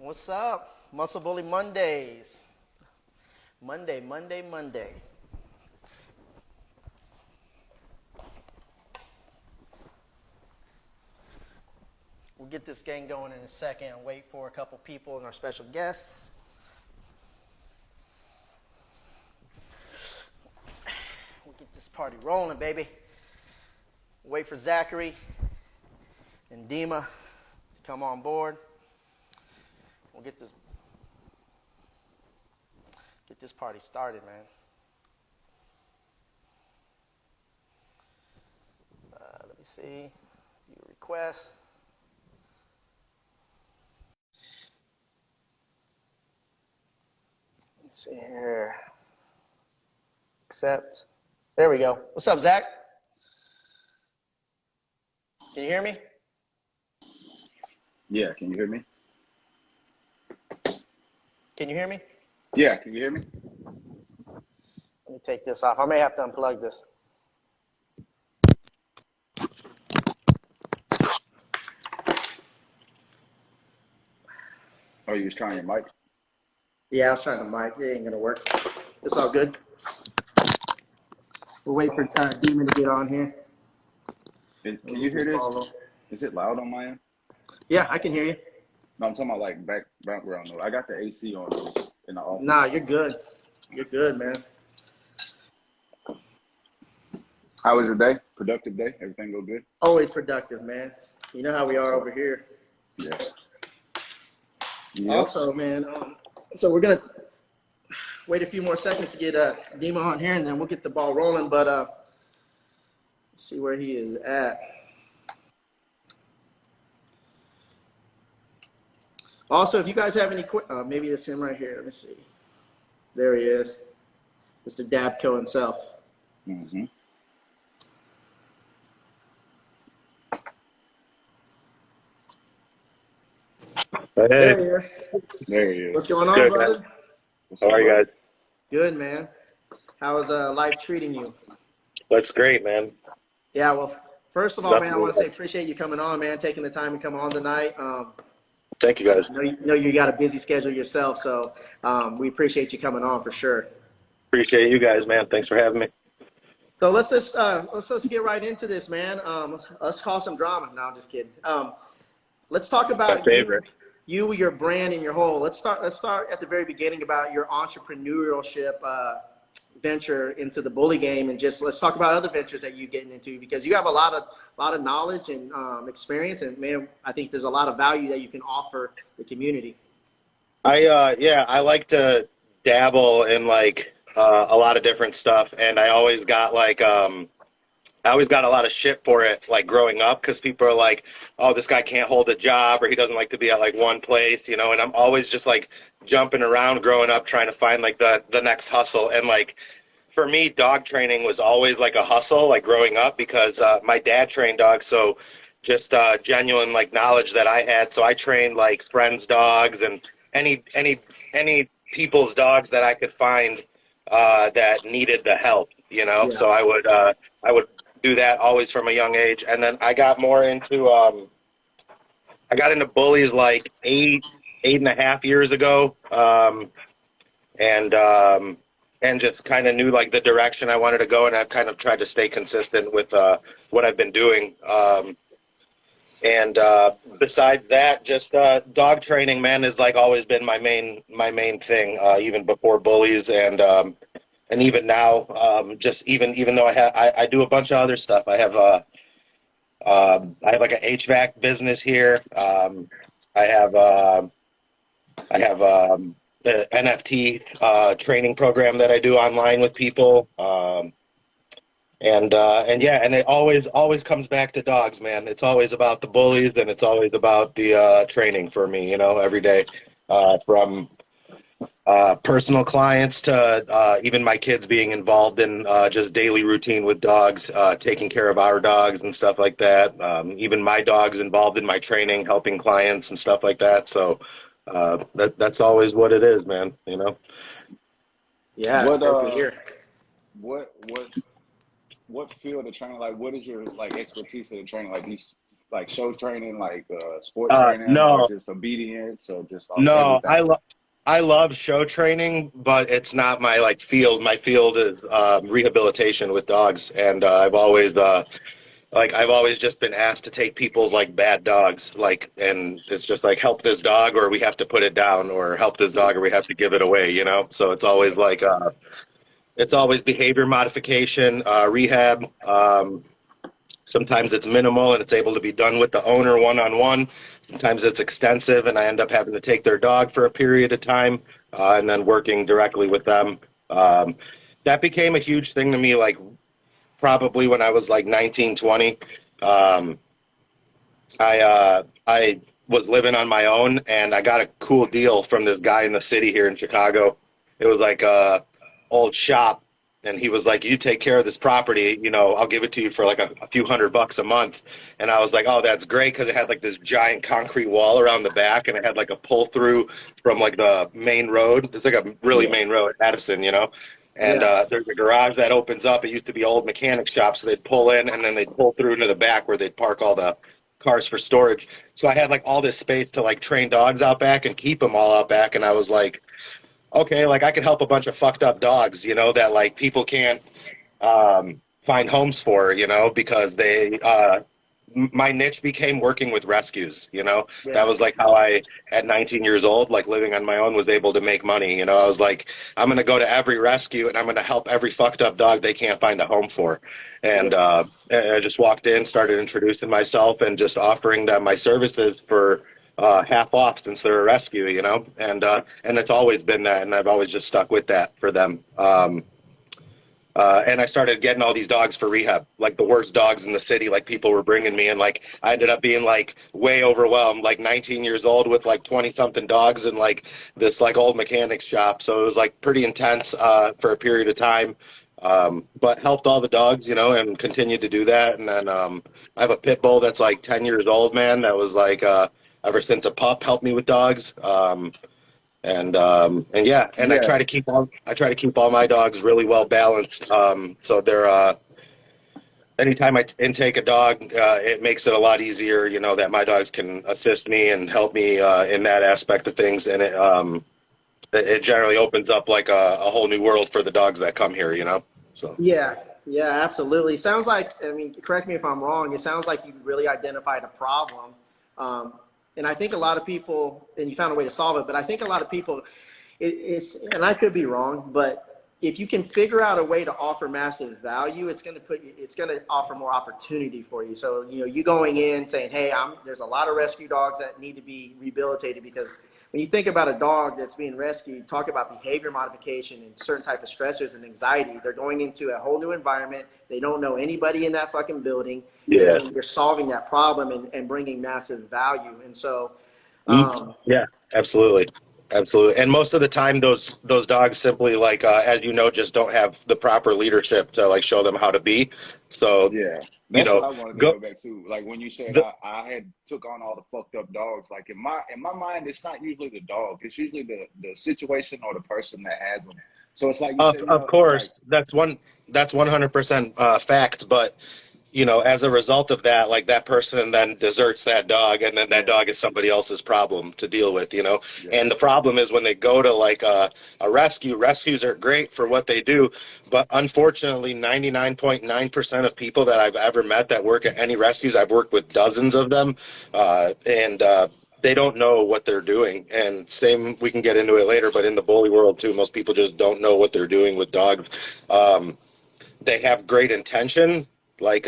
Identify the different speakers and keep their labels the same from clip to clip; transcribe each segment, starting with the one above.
Speaker 1: What's up? Muscle Bully Mondays. Monday. We'll get this gang going in a second. Wait for a couple people and our special guests. We'll get this party rolling, baby. Wait for Zachary and Dima to come on board. We'll get this party started, man. Let me see. View request. Let's see here. Accept. There we go. What's up, Zach? Can you hear me?
Speaker 2: Yeah, can you hear me?
Speaker 1: Can you hear me?
Speaker 2: Yeah, can you hear me?
Speaker 1: Let me take this off. I may have to unplug this.
Speaker 2: Oh, you was trying your mic?
Speaker 1: Yeah, I was trying to mic. It ain't gonna work. It's all good. We'll wait for Demon to get on here.
Speaker 2: Can you hear this? Is it loud on my end?
Speaker 1: Yeah, I can hear you.
Speaker 2: No, I'm talking about like background noise. I got the AC on in the office.
Speaker 1: Nah, you're good. You're good, man.
Speaker 2: How was your day? Productive day? Everything go good?
Speaker 1: Always productive, man. You know how we are over here.
Speaker 2: Yeah.
Speaker 1: Also, man, so we're going to wait a few more seconds to get Dima on here, and then we'll get the ball rolling. But let's see where he is at. Also, if you guys have any maybe it's him right here. Let me see. There he is. Mr. DABCO himself.
Speaker 2: Mm-hmm.
Speaker 3: Hey.
Speaker 1: There he is.
Speaker 2: There he is.
Speaker 1: What's going on, brother?
Speaker 3: How are you guys?
Speaker 1: Good, man. How is life treating you?
Speaker 3: That's great, man.
Speaker 1: Yeah, well, first of all, man, I want to say appreciate you coming on, man, taking the time to come on tonight.
Speaker 3: Thank you, guys.
Speaker 1: I know you got a busy schedule yourself, so we appreciate you coming on for sure.
Speaker 3: Appreciate you guys, man. Thanks for having me.
Speaker 1: So let's just get right into this, man. Let's cause some drama. No, I'm just kidding. Let's talk about you, your brand, and your whole. Let's start at the very beginning about your entrepreneurship venture into the bully game, and just let's talk about other ventures that you're getting into, because you have a lot of knowledge and experience, and man, I think there's a lot of value that you can offer the community.
Speaker 3: I like to dabble in like a lot of different stuff, and I always got like I always got a lot of shit for it, like growing up, because people are like, oh, this guy can't hold a job, or he doesn't like to be at like one place, you know, and I'm always just like jumping around growing up trying to find like the next hustle. And like for me, dog training was always like a hustle, like growing up, because my dad trained dogs, so just genuine like knowledge that I had. So I trained like friends' dogs and any people's dogs that I could find that needed the help, you know.
Speaker 1: Yeah.
Speaker 3: So I would do that always from a young age. And then I got more into I got into bullies like eight and a half years ago, and just kind of knew like the direction I wanted to go, and I've kind of tried to stay consistent with what I've been doing. And besides that, just dog training, man, has like always been my main thing, even before bullies, and even now, just even though I do a bunch of other stuff. I have like an HVAC business here. I have the NFT training program that I do online with people. And it always comes back to dogs, man. It's always about the bullies, and it's always about the training for me, you know, every day, from personal clients to even my kids being involved in just daily routine with dogs, taking care of our dogs and stuff like that. Even my dog's involved in my training, helping clients and stuff like that. So that's always what it is, man, you know?
Speaker 1: Yeah, it's good to hear.
Speaker 2: What field of training, like what is your like expertise in training? Like these like show training, like sport training, or
Speaker 3: No,
Speaker 2: just obedience, or just
Speaker 3: no,
Speaker 2: everything?
Speaker 3: I love show training, but it's not my like field. My field is rehabilitation with dogs, and I've always just been asked to take people's like bad dogs, like, and it's just like help this dog, or we have to put it down, or help this dog, or we have to give it away. So it's always
Speaker 2: Yeah.
Speaker 3: like it's always behavior modification, rehab. Sometimes it's minimal and it's able to be done with the owner one on one. Sometimes it's extensive, and I end up having to take their dog for a period of time and then working directly with them. Um, that became a huge thing to me, like probably when I was like 19, 20. Um, I was living on my own, and I got a cool deal from this guy in the city here in Chicago. It was like a old shop, and he was like, "You take care of this property, I'll give it to you for like a few $100 a month." And I was like, "Oh, that's great," because it had like this giant concrete wall around the back, and it had like a pull through from like the main road. It's like a really
Speaker 2: Yeah.
Speaker 3: main road, Addison. And
Speaker 1: Yeah.
Speaker 3: there's a garage that opens up. It used to be old mechanic shop, so they'd pull in and then they'd pull through into the back where they'd park all the cars for storage. So I had like all this space to like train dogs out back and keep them all out back. And I was like, okay, like I could help a bunch of fucked up dogs, that like people can't find homes for, because my niche became working with rescues. That
Speaker 1: Yeah.
Speaker 3: was like how I, at 19 years old, like living on my own, was able to make money. I was like, I'm going to go to every rescue and I'm going to help every fucked up dog they can't find a home for. And
Speaker 1: Yeah.
Speaker 3: I just walked in, started introducing myself and just offering them my services for half off since they're a rescue. And it's always been that. And I've always just stuck with that for them. And I started getting all these dogs for rehab, like the worst dogs in the city. Like people were bringing me, and like I ended up being like way overwhelmed, like 19 years old with like 20 something dogs and like this like old mechanics shop. So it was like pretty intense for a period of time. But helped all the dogs, and continued to do that. And then I have a pit bull that's like 10 years old, man. That was like ever since a pup helped me with dogs. And yeah, and
Speaker 2: Yeah.
Speaker 3: I try to keep all my dogs really well balanced. So they're anytime I intake a dog, it makes it a lot easier, that my dogs can assist me and help me in that aspect of things, and it generally opens up like a whole new world for the dogs that come here. So
Speaker 1: Yeah. Yeah, absolutely. Sounds like, I mean, correct me if I'm wrong. It sounds like you really identified a problem. Um, and I think a lot of people, and you found a way to solve it, but I think a lot of people, and I could be wrong, but if you can figure out a way to offer massive value, it's going to offer more opportunity for you. So, you going in saying, hey, there's a lot of rescue dogs that need to be rehabilitated, because when you think about a dog that's being rescued, talk about behavior modification and certain type of stressors and anxiety. They're going into a whole new environment. They don't know anybody in that fucking building.
Speaker 3: yeah.
Speaker 1: And you're solving that problem and bringing massive value. And so,
Speaker 3: Yeah, absolutely. Absolutely. And most of the time those dogs simply like as just don't have the proper leadership to like show them how to be. So,
Speaker 2: Yeah,
Speaker 3: you
Speaker 2: that's what
Speaker 3: know,
Speaker 2: I wanted to
Speaker 3: go
Speaker 2: go back to. Like when you said
Speaker 3: the,
Speaker 2: I had took on all the fucked up dogs. Like in my mind, it's not usually the dog. It's usually the situation or the person that has them. So it's like you said,
Speaker 3: of
Speaker 2: like
Speaker 3: course, that's 100% fact, but as a result of that, like that person then deserts that dog, and then that
Speaker 2: yeah,
Speaker 3: dog is somebody else's problem to deal with.
Speaker 2: yeah,
Speaker 3: And the problem is when they go to like a rescue, rescues are great for what they do, but unfortunately, 99.9% of people that I've ever met that work at any rescues, I've worked with dozens of them, and they don't know what they're doing. And same, we can get into it later, but in the bully world too, most people just don't know what they're doing with dogs. They have great intention. Like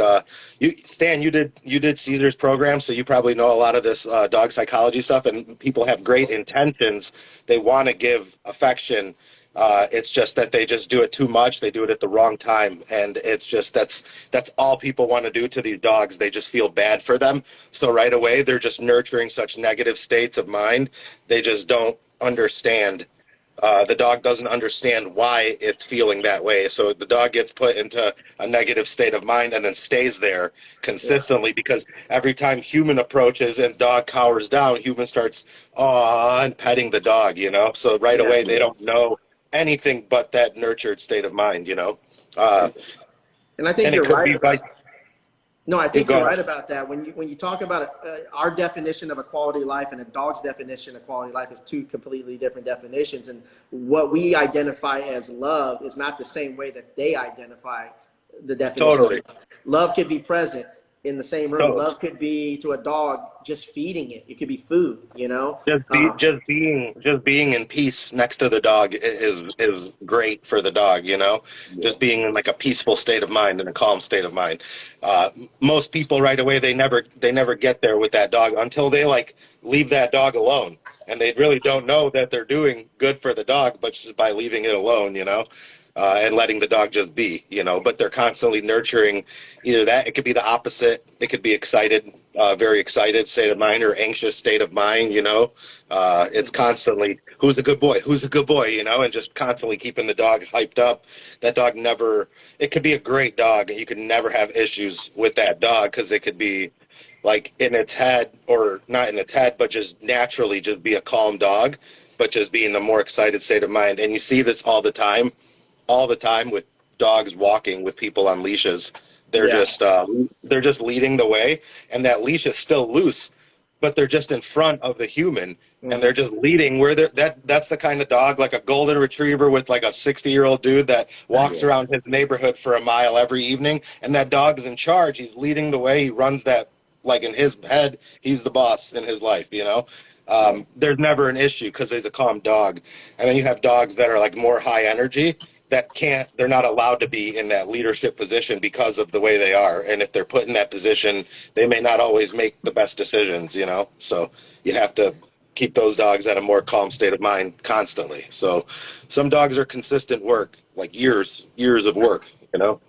Speaker 3: Stan, you did Caesar's program, so you probably know a lot of this dog psychology stuff. And people have great intentions. They want to give affection. It's just that they just do it too much. They do it at the wrong time, and it's just that's all people want to do to these dogs. They just feel bad for them. So right away, they're just nurturing such negative states of mind. They just don't understand. The dog doesn't understand why it's feeling that way. So the dog gets put into a negative state of mind and then stays there
Speaker 1: yeah,
Speaker 3: consistently, because every time human approaches and dog cowers down, human starts and petting the dog. So right
Speaker 1: yeah,
Speaker 3: away they don't know anything but that nurtured state of mind. Uh,
Speaker 1: and I think
Speaker 3: and it
Speaker 1: you're
Speaker 3: could
Speaker 1: right
Speaker 3: be
Speaker 1: about
Speaker 3: like,
Speaker 1: it. No, I
Speaker 3: You
Speaker 1: think
Speaker 3: go
Speaker 1: you're
Speaker 3: ahead.
Speaker 1: right about that. When you talk about our definition of a quality life and a dog's definition of quality life is two completely different definitions. And what we identify as love is not the same way that they identify the definition of
Speaker 3: Totally.
Speaker 1: love. Love could be present in the same room.
Speaker 3: So
Speaker 1: Love could be to a dog just feeding it. It could be food, you know?
Speaker 3: just being in peace next to the dog is great for the dog, you know.
Speaker 2: Yeah.
Speaker 3: Just being in like a peaceful state of mind and a calm state of mind. Most people right away they never get there with that dog until they like leave that dog alone, and they really don't know that they're doing good for the dog, but just by leaving it alone, you know. And letting the dog just be, you know, but they're constantly nurturing either that, it could be the opposite. It could be excited, very excited state of mind, or anxious state of mind, you know. It's constantly, who's a good boy? Who's a good boy? You know, and just constantly keeping the dog hyped up. That dog never, it could be a great dog, and you could never have issues with that dog because it could be like in its head, or not in its head, but just naturally just be a calm dog, but just be in a more excited state of mind. And you see this all the time with dogs walking with people on leashes. They're
Speaker 1: Yeah.
Speaker 3: just leading the way, and that leash is still loose, but they're just in front of the human, and they're just leading where that's the kind of dog, like a golden retriever with like a 60-year-old dude that walks
Speaker 2: Yeah.
Speaker 3: around his neighborhood for a mile every evening, and that dog is in charge. He's leading the way. He runs that, like in his head, he's the boss in his life, you know. There's never an issue because he's a calm dog. And then you have dogs that are like more high energy that they're not allowed to be in that leadership position because of the way they are. And if they're put in that position, they may not always make the best decisions, you know? So you have to keep those dogs at a more calm state of mind constantly. So some dogs are consistent work, like years of work, you know?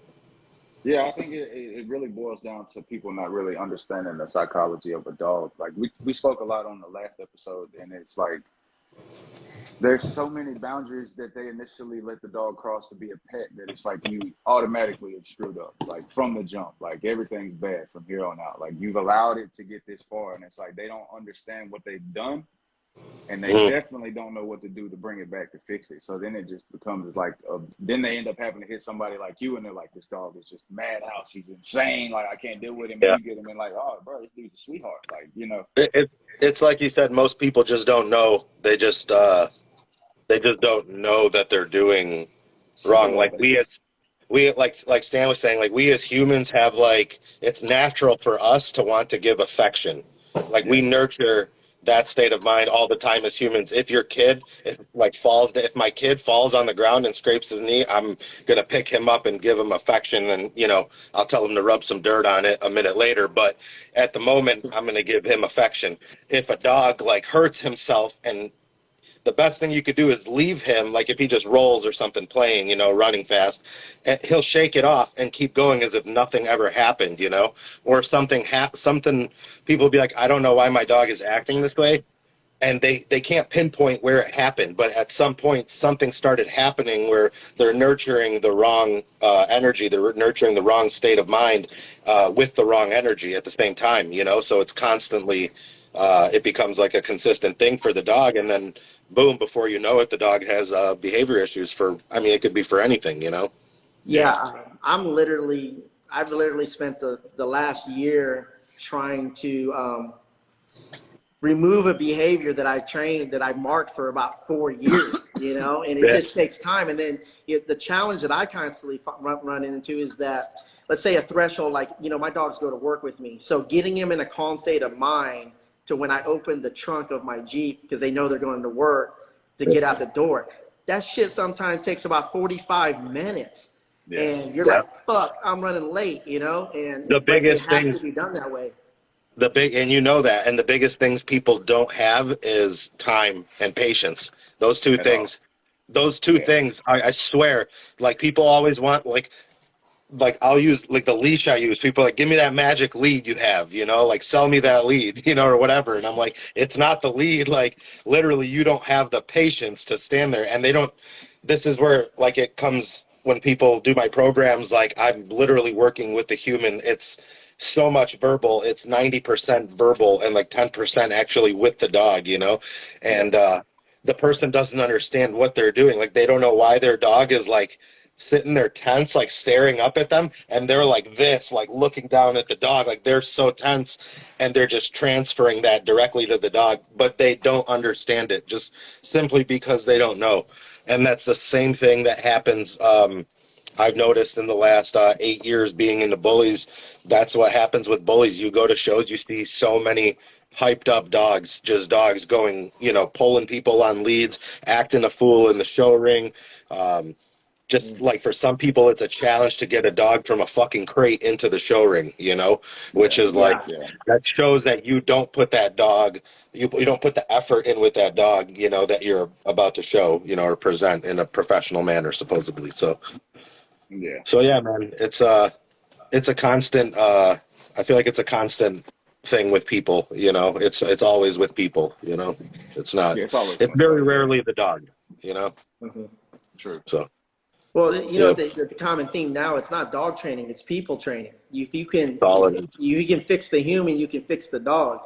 Speaker 2: Yeah, I think it really boils down to people not really understanding the psychology of a dog. Like we spoke a lot on the last episode, and it's like there's so many boundaries that they initially let the dog cross to be a pet that it's like you automatically have screwed up, like from the jump. Like everything's bad from here on out. Like you've allowed it to get this far, and it's like they don't understand what they've done, and they definitely don't know what to do to bring it back to fix it. So then it just becomes like, then they end up having to hit somebody like you, and they're like, this dog is just madhouse. He's insane. Like I can't deal with him.
Speaker 3: Yeah.
Speaker 2: And you get him in like, oh, bro, this dude's a sweetheart. Like, you know.
Speaker 3: It's like you said, most people just don't know. They just don't know that they're doing wrong. Like we like Stan was saying, like we as humans have, like, it's natural for us to want to give affection. Like we nurture that state of mind all the time as humans. If my kid falls on the ground and scrapes his knee, I'm gonna pick him up and give him affection, and you know, I'll tell him to rub some dirt on it a minute later, but at the moment I'm gonna give him affection. If a dog like hurts himself, and the best thing you could do is leave him, like if he just rolls or something playing, you know, running fast, and he'll shake it off and keep going as if nothing ever happened, you know, or something, people will be like, I don't know why my dog is acting this way. And they can't pinpoint where it happened, but at some point something started happening where they're nurturing the wrong energy, they're nurturing the wrong state of mind with the wrong energy at the same time, you know. So it's constantly, it becomes like a consistent thing for the dog, and then boom, before you know it, the dog has behavior issues it could be for anything, you know.
Speaker 1: Yeah. I've literally spent the last year trying to remove a behavior that I trained, that I marked for about 4 years, you know, and it just takes time. And then the challenge that I constantly run into is that, let's say a threshold, like, you know, my dogs go to work with me. So getting him in a calm state of mind to when I open the trunk of my Jeep, because they know they're going to work, to get out the door. That shit sometimes takes about 45 minutes.
Speaker 2: Yeah.
Speaker 1: And you're like, fuck, I'm running late, you know,
Speaker 3: The
Speaker 1: but it
Speaker 3: biggest
Speaker 1: has
Speaker 3: things,
Speaker 1: to be done that way.
Speaker 3: and you know that, and the biggest things people don't have is time and patience. Those two things, I swear, like people always want, like I'll use like the leash I use. People are like, give me that magic lead you have, you know, like sell me that lead, you know, or whatever. And I'm like, it's not the lead. Like literally, you don't have the patience to stand there, and they don't. This is where like it comes when people do my programs. Like I'm literally working with the human. It's so much verbal. It's 90% verbal and like 10% actually with the dog, you know, and the person doesn't understand what they're doing. Like they don't know why their dog is like sitting there tense, like staring up at them, and they're like this, like looking down at the dog, like they're so tense, and they're just transferring that directly to the dog, but they don't understand it just simply because they don't know. And that's the same thing that happens. I've noticed in the last 8 years being into bullies, that's what happens with bullies. You go to shows, you see so many hyped up dogs, just dogs going, pulling people on leads, acting a fool in the show ring. Just like for some people, it's a challenge to get a dog from a fucking crate into the show ring, which is like, that shows that you don't put that dog, you don't put the effort in with that dog, that you're about to show, or present in a professional manner, supposedly. So yeah, man, it's a constant, I feel like it's a constant thing with people, it's always with people, it's not, it's very rarely the dog,
Speaker 2: True.
Speaker 3: So.
Speaker 1: Well, the common theme now, it's not dog training, it's people training. If you can fix the human, you can fix the dog,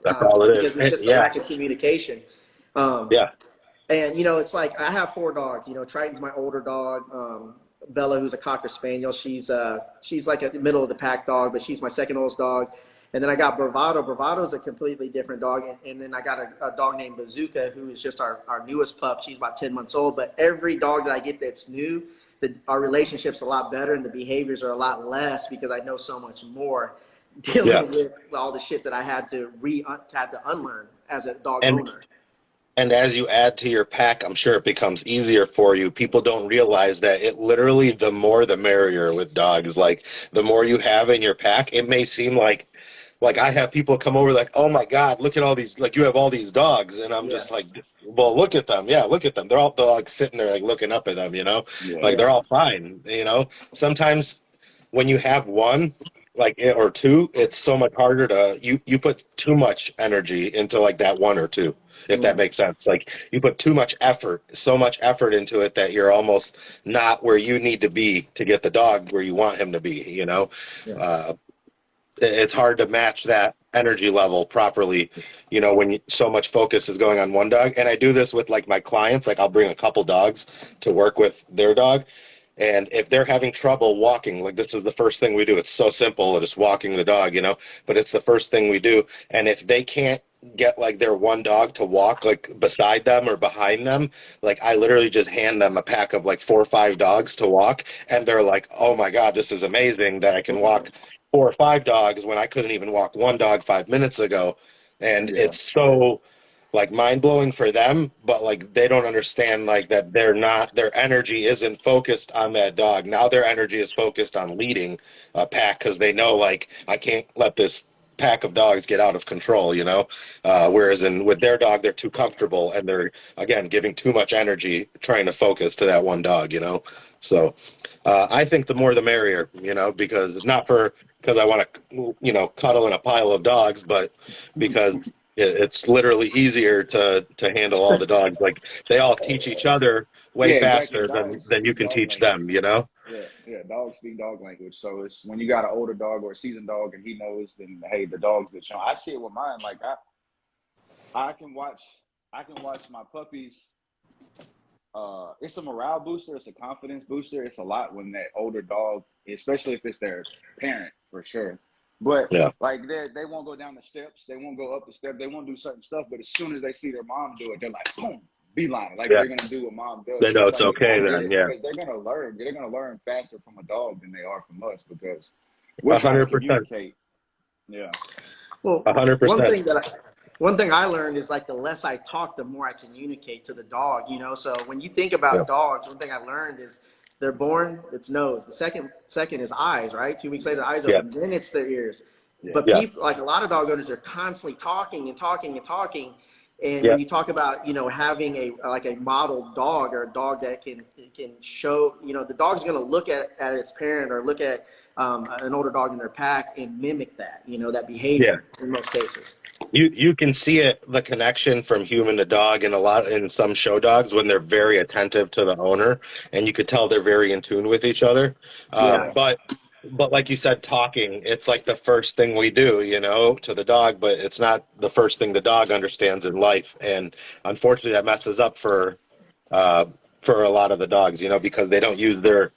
Speaker 3: That's all it is.
Speaker 1: Because it's just a lack of communication. And, it's like, I have 4 dogs, Triton's my older dog. Bella, who's a Cocker Spaniel, she's like a middle of the pack dog, but she's my second oldest dog. And then I got Bravado. Bravado's a completely different dog. And then I got a dog named Bazooka, who is just our newest pup. She's about 10 months old. But every dog that I get that's new, our relationship's a lot better and the behaviors are a lot less because I know so much more dealing with all the shit that I had to unlearn as a dog owner.
Speaker 3: And as you add to your pack, I'm sure it becomes easier for you. People don't realize that it literally, the more the merrier with dogs. Like, the more you have in your pack, it may seem like I have people come over like, oh my God, look at all these, like you have all these dogs. And I'm just like, well, look at them. Yeah, look at them. They're all like sitting there like looking up at them, they're all fine. Sometimes when you have one, like, or 2, it's so much harder to, you put too much energy into like that 1 or 2, if that makes sense. Like, you put too much effort, so much effort into it that you're almost not where you need to be to get the dog where you want him to be, it's hard to match that energy level properly, when so much focus is going on one dog. And I do this with like my clients, like I'll bring a couple dogs to work with their dog. And if they're having trouble walking, like this is the first thing we do. It's so simple, just walking the dog, but it's the first thing we do. And if they can't get like their one dog to walk like beside them or behind them, like I literally just hand them a pack of like 4 or 5 dogs to walk. And they're like, oh my God, this is amazing that I can walk 4 or 5 dogs when I couldn't even walk one dog 5 minutes ago. And it's so like mind-blowing for them, but like they don't understand like that their energy isn't focused on that dog. Now their energy is focused on leading a pack because they know like I can't let this pack of dogs get out of control, whereas with their dog, they're too comfortable and they're, again, giving too much energy trying to focus to that one dog, So I think the more the merrier, because I want to, cuddle in a pile of dogs, but because it's literally easier to handle all the dogs. Like, they all teach each other way faster than you can teach them,
Speaker 2: Dogs speak dog language. So it's when you got an older dog or a seasoned dog and he knows, then hey, the dogs that show. I see it with mine. Like I can watch my puppies. It's a morale booster. It's a confidence booster. It's a lot when that older dog, especially if it's their parent, for sure. But like they won't go down the steps. They won't go up the step. They won't do certain stuff. But as soon as they see their mom do it, they're like, boom, beeline. Like they're gonna do what mom does.
Speaker 3: They know it's
Speaker 2: like,
Speaker 3: okay then.
Speaker 2: Because they're gonna learn. They're gonna learn faster from a dog than they are from us because we're trying to communicate. Yeah.
Speaker 1: Well,
Speaker 3: 100%.
Speaker 1: One thing I learned is like the less I talk, the more I communicate to the dog, So when you think about dogs, one thing I learned is they're born, it's nose. The second is eyes, right? 2 weeks later, the eyes open. Then it's their ears. But people, like a lot of dog owners, are constantly talking and talking and talking. And when you talk about, having a model dog or a dog that can show, the dog's going to look at its parent or look at an older dog in their pack and mimic that, that behavior in most cases.
Speaker 3: You can see it, the connection from human to dog in some show dogs when they're very attentive to the owner, and you could tell they're very in tune with each other. But like you said, talking, it's like the first thing we do, to the dog, but it's not the first thing the dog understands in life. And unfortunately that messes up for for a lot of the dogs, you know, because they don't use their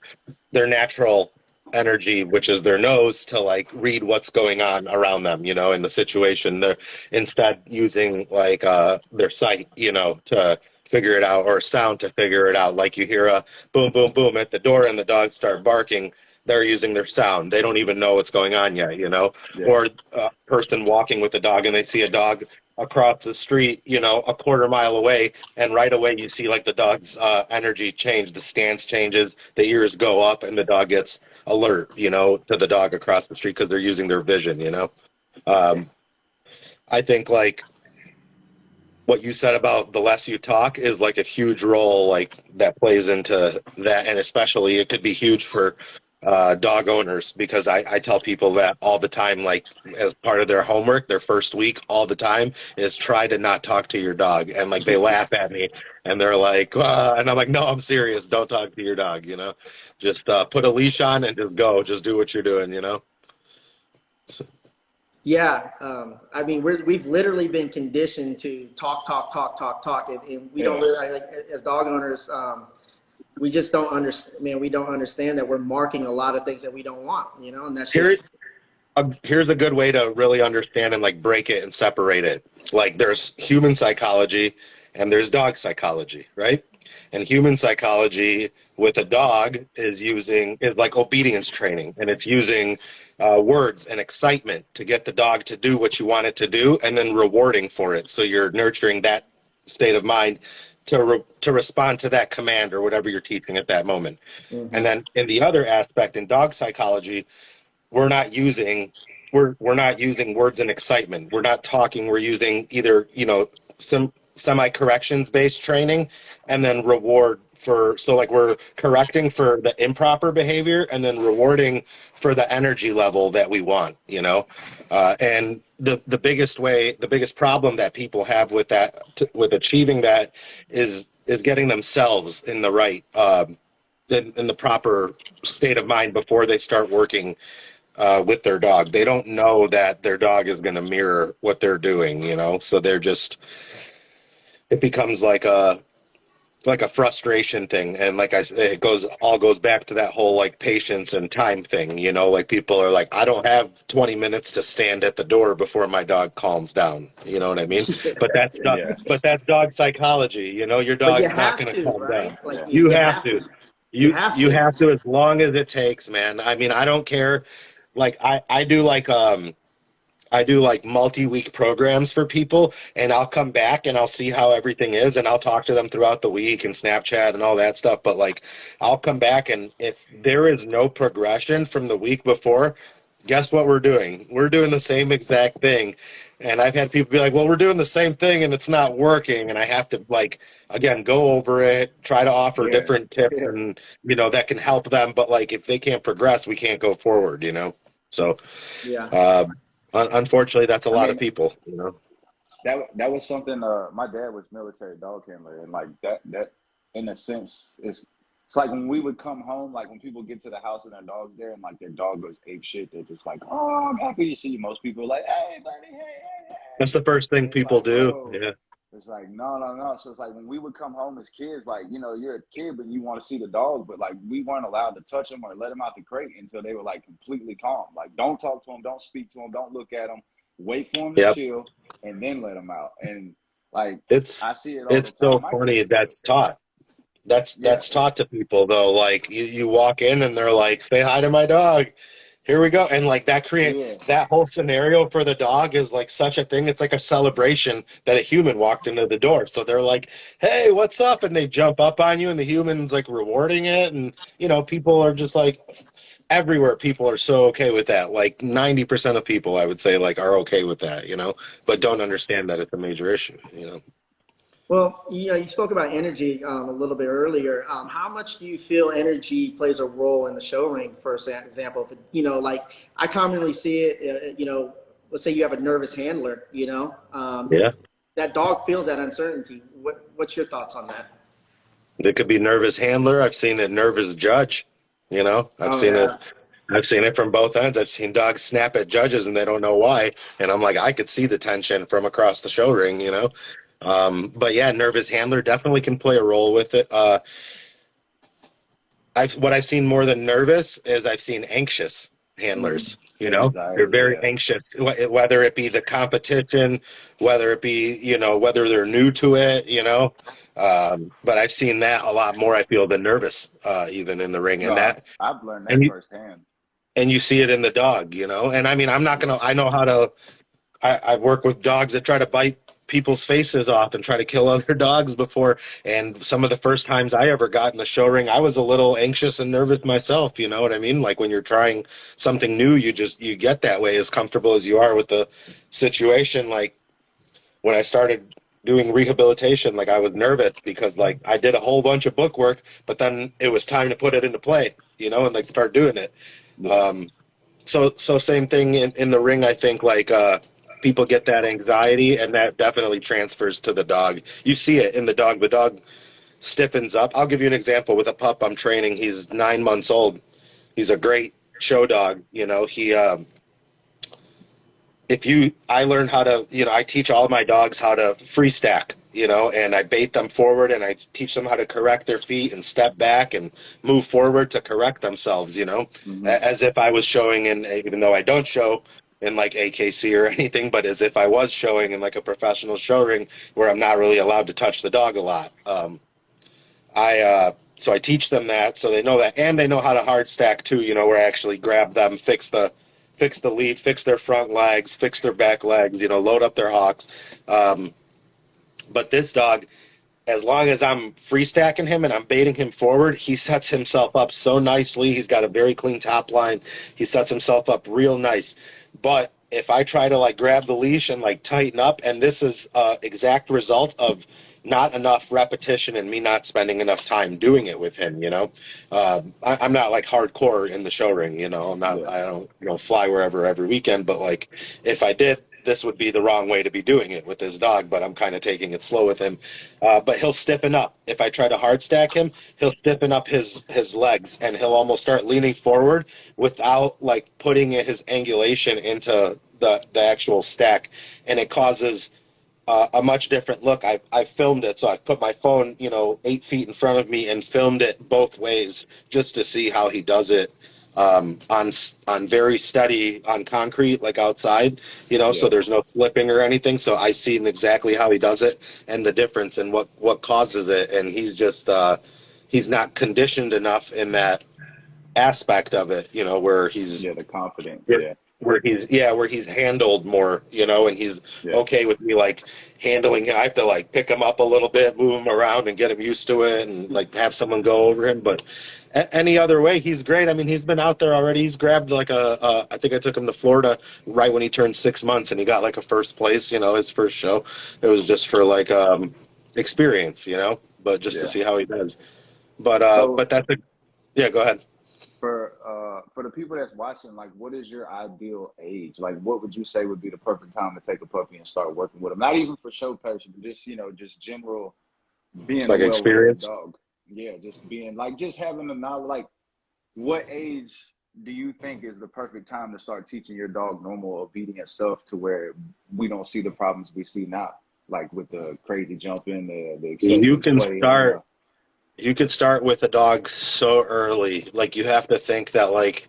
Speaker 3: natural energy, which is their nose, to like read what's going on around them, you know, in the situation. They're instead using like their sight, you know, to figure it out, or sound to figure it out. Like you hear a boom, boom, boom at the door and the dogs start barking. They're using their sound. They don't even know what's going on yet, you know.
Speaker 2: Yeah.
Speaker 3: Or a person walking with a dog and they see a dog across the street, you know, a quarter mile away, and right away you see like the dog's energy change, the stance changes, the ears go up, and the dog gets alert, you know, to the dog across the street because they're using their vision, you know. I think like what you said about the less you talk is like a huge role like that plays into that, and especially it could be huge for dog owners, because I tell people that all the time, like as part of their homework, their first week, all the time is try to not talk to your dog, and like they laugh at me and they're like, and I'm like, no, I'm serious, don't talk to your dog, you know, just put a leash on and just go, just do what you're doing, you know.
Speaker 1: Yeah, I mean, we've literally been conditioned to talk, and we don't really, like, as dog owners, we just don't understand. Man, we don't understand that we're marking a lot of things that we don't want, you know, and that's just.
Speaker 3: Here's a good way to really understand and like break it and separate it. Like there's human psychology and there's dog psychology, right? And human psychology with a dog is like obedience training, and it's using words and excitement to get the dog to do what you want it to do, and then rewarding for it. So you're nurturing that state of mind to respond to that command or whatever you're teaching at that moment. Mm-hmm. And then in the other aspect, in dog psychology, we're not using words and excitement. We're not talking. We're using either, you know, some semi-corrections based training, and then reward for, so like we're correcting for the improper behavior and then rewarding for the energy level that we want, you know. And the biggest problem that people have with that, with achieving that, is getting themselves in the right in the proper state of mind before they start working with their dog. They don't know that their dog is going to mirror what they're doing, you know. So they're just, it becomes like a frustration thing. And like I said, it goes back to that whole like patience and time thing, you know. Like people are like, I don't have 20 minutes to stand at the door before my dog calms down, you know what I mean? But that's dog psychology, you know. Your dog's not going to calm down.
Speaker 1: Like,
Speaker 3: you have to. You have to, as long as it takes, man. I mean, I don't care. Like I do like multi-week programs for people, and I'll come back and I'll see how everything is, and I'll talk to them throughout the week and Snapchat and all that stuff. But like, I'll come back, and if there is no progression from the week before, guess what we're doing? We're doing the same exact thing. And I've had people be like, well, we're doing the same thing and it's not working. And I have to, like, again, go over it, try to offer different tips and, you know, that can help them. But like, if they can't progress, we can't go forward, you know? So, unfortunately, that's a lot of people, you know.
Speaker 2: That was something, my dad was military dog handler, and like that in a sense it's like when we would come home, like when people get to the house and their dog's there and like their dog goes ape shit, they're just like, oh, I'm happy to see you. Most people are like, hey buddy, hey.
Speaker 3: That's the first thing people do.
Speaker 2: Bro.
Speaker 3: Yeah.
Speaker 2: It's like, no. So it's like when we would come home as kids, like, you know, you're a kid, but you want to see the dog, but like we weren't allowed to touch them or let them out the crate until they were like completely calm. Like, don't talk to them, don't speak to them, don't look at them, wait for them to chill, and then let them out. And like, I see it all
Speaker 3: it's
Speaker 2: the time.
Speaker 3: so funny that's taught. That's taught to people though. Like you walk in and they're like, say hi to my dog. Here we go. And like that that whole scenario for the dog is like such a thing. It's like a celebration that a human walked into the door. So they're like, hey, what's up? And they jump up on you and the human's like rewarding it. And, you know, people are just like everywhere. People are so okay with that. Like 90% of people, I would say, like are okay with that, you know, but don't understand that it's a major issue, you know.
Speaker 1: Well, you know, you spoke about energy a little bit earlier. How much do you feel energy plays a role in the show ring, for example? If, you know, like I commonly see it, you know, let's say you have a nervous handler, you know, that dog feels that uncertainty. What's your thoughts on that?
Speaker 3: It could be nervous handler. I've seen a nervous judge, you know, I've seen it from both ends. I've seen dogs snap at judges and they don't know why. And I'm like, I could see the tension from across the show ring, you know. But yeah, nervous handler definitely can play a role with it. What I've seen more than nervous is I've seen anxious
Speaker 2: Mm.
Speaker 3: handlers. They're
Speaker 2: Anxiety,
Speaker 3: very
Speaker 2: yeah.
Speaker 3: anxious, whether it be the competition, whether it be, whether they're new to it, but I've seen that a lot more, I feel, than nervous, even in the ring.
Speaker 2: No,
Speaker 3: And
Speaker 2: I've learned
Speaker 3: and
Speaker 2: that
Speaker 3: you,
Speaker 2: firsthand.
Speaker 3: and you see it in the dog, and I mean,
Speaker 2: Yeah.
Speaker 3: I know how to, I've worked with dogs that try to bite people's faces off and try to kill other dogs before. And some of the first times I ever got in the show ring, I was a little anxious and nervous myself. You know what I mean? Like when you're trying something new, you get that way, as comfortable as you are with the situation. Like when I started doing rehabilitation, like I was nervous because like I did a whole bunch of book work, but then it was time to put it into play, and like start doing it.
Speaker 2: Yeah.
Speaker 3: Um, so same thing in the ring. I think like people get that anxiety, and that definitely transfers to the dog. You see it in the dog. The dog stiffens up. I'll give you an example with a pup I'm training. He's 9 months old. He's a great show dog. He I learned how to, I teach all my dogs how to free stack, and I bait them forward and I teach them how to correct their feet and step back and move forward to correct themselves,
Speaker 2: Hmm.
Speaker 3: as if I was showing even though I don't show in like AKC or anything, but as if I was showing in like a professional show ring where I'm not really allowed to touch the dog a lot. So I teach them that so they know that, and they know how to hard stack too, where I actually grab them, fix the lead, fix their front legs, fix their back legs, load up their hocks. Um, but this dog, as long as I'm free stacking him and I'm baiting him forward, he sets himself up so nicely. He's got a very clean top line. He sets himself up real nice. But if I try to like grab the leash and like tighten up, and this is exact result of not enough repetition and me not spending enough time doing it with him, I'm not like hardcore in the show ring,
Speaker 2: Yeah.
Speaker 3: I don't fly wherever every weekend, but like if I did, this would be the wrong way to be doing it with this dog, but I'm kind of taking it slow with him. But he'll stiffen up. If I try to hard stack him, he'll stiffen up his legs and he'll almost start leaning forward without like putting his angulation into the actual stack. And it causes a much different look. I filmed it, so I put my phone, 8 feet in front of me and filmed it both ways just to see how he does it on very steady on concrete, like outside, so
Speaker 2: Yeah.
Speaker 3: there's no slipping or anything. So I seen exactly how he does it and the difference and what causes it. And he's just he's not conditioned enough in that aspect of it, where he's
Speaker 2: Yeah. The confidence. Yeah.
Speaker 3: where he's handled more, and he's
Speaker 2: Yeah.
Speaker 3: okay with me like handling him. I have to like pick him up a little bit, move him around and get him used to it and like have someone go over him. But any other way, he's great. I mean, he's been out there already. He's grabbed like I think I took him to Florida right when he turned 6 months and he got like a first place, his first show. It was just for like experience, but just to
Speaker 2: Yeah.
Speaker 3: see how he does.
Speaker 2: So
Speaker 3: But that's yeah, go ahead.
Speaker 2: for the people that's watching, like, what is your ideal age? Like, what would you say would be the perfect time to take a puppy and start working with them? Not even for show passion, but just just general being a
Speaker 3: Like
Speaker 2: well-rounded
Speaker 3: experience.
Speaker 2: dog. Yeah, just being like just having the knowledge. Like, what age do you think is the perfect time to start teaching your dog normal obedient stuff to where we don't see the problems we see now, like with the crazy jumping, the
Speaker 3: You
Speaker 2: excessive
Speaker 3: can
Speaker 2: play on
Speaker 3: start
Speaker 2: the.
Speaker 3: you could start with a dog so early. Like you have to think that like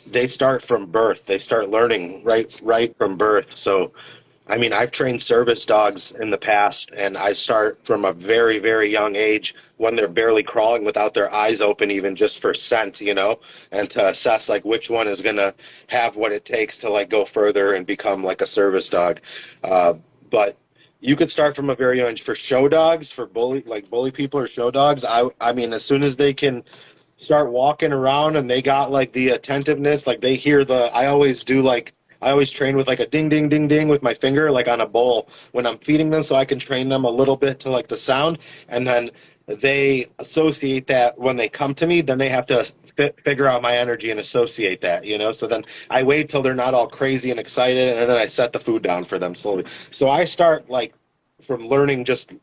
Speaker 3: they start from birth. They start learning right from birth. So I mean, I've trained service dogs in the past, and I start from a very, very young age when they're barely crawling without their eyes open, even just for scent, and to assess like which one is going to have what it takes to like go further and become like a service dog. But you could start from a very young age for show dogs, for bully people or show dogs. I mean, as soon as they can start walking around and they got like the attentiveness, like they hear I always train with like a ding, ding, ding, ding with my finger, like on a bowl when I'm feeding them, so I can train them a little bit to like the sound. And then they associate that when they come to me, then they have to figure out my energy and associate that, So then I wait till they're not all crazy and excited, and then I set the food down for them slowly. So I start like from learning just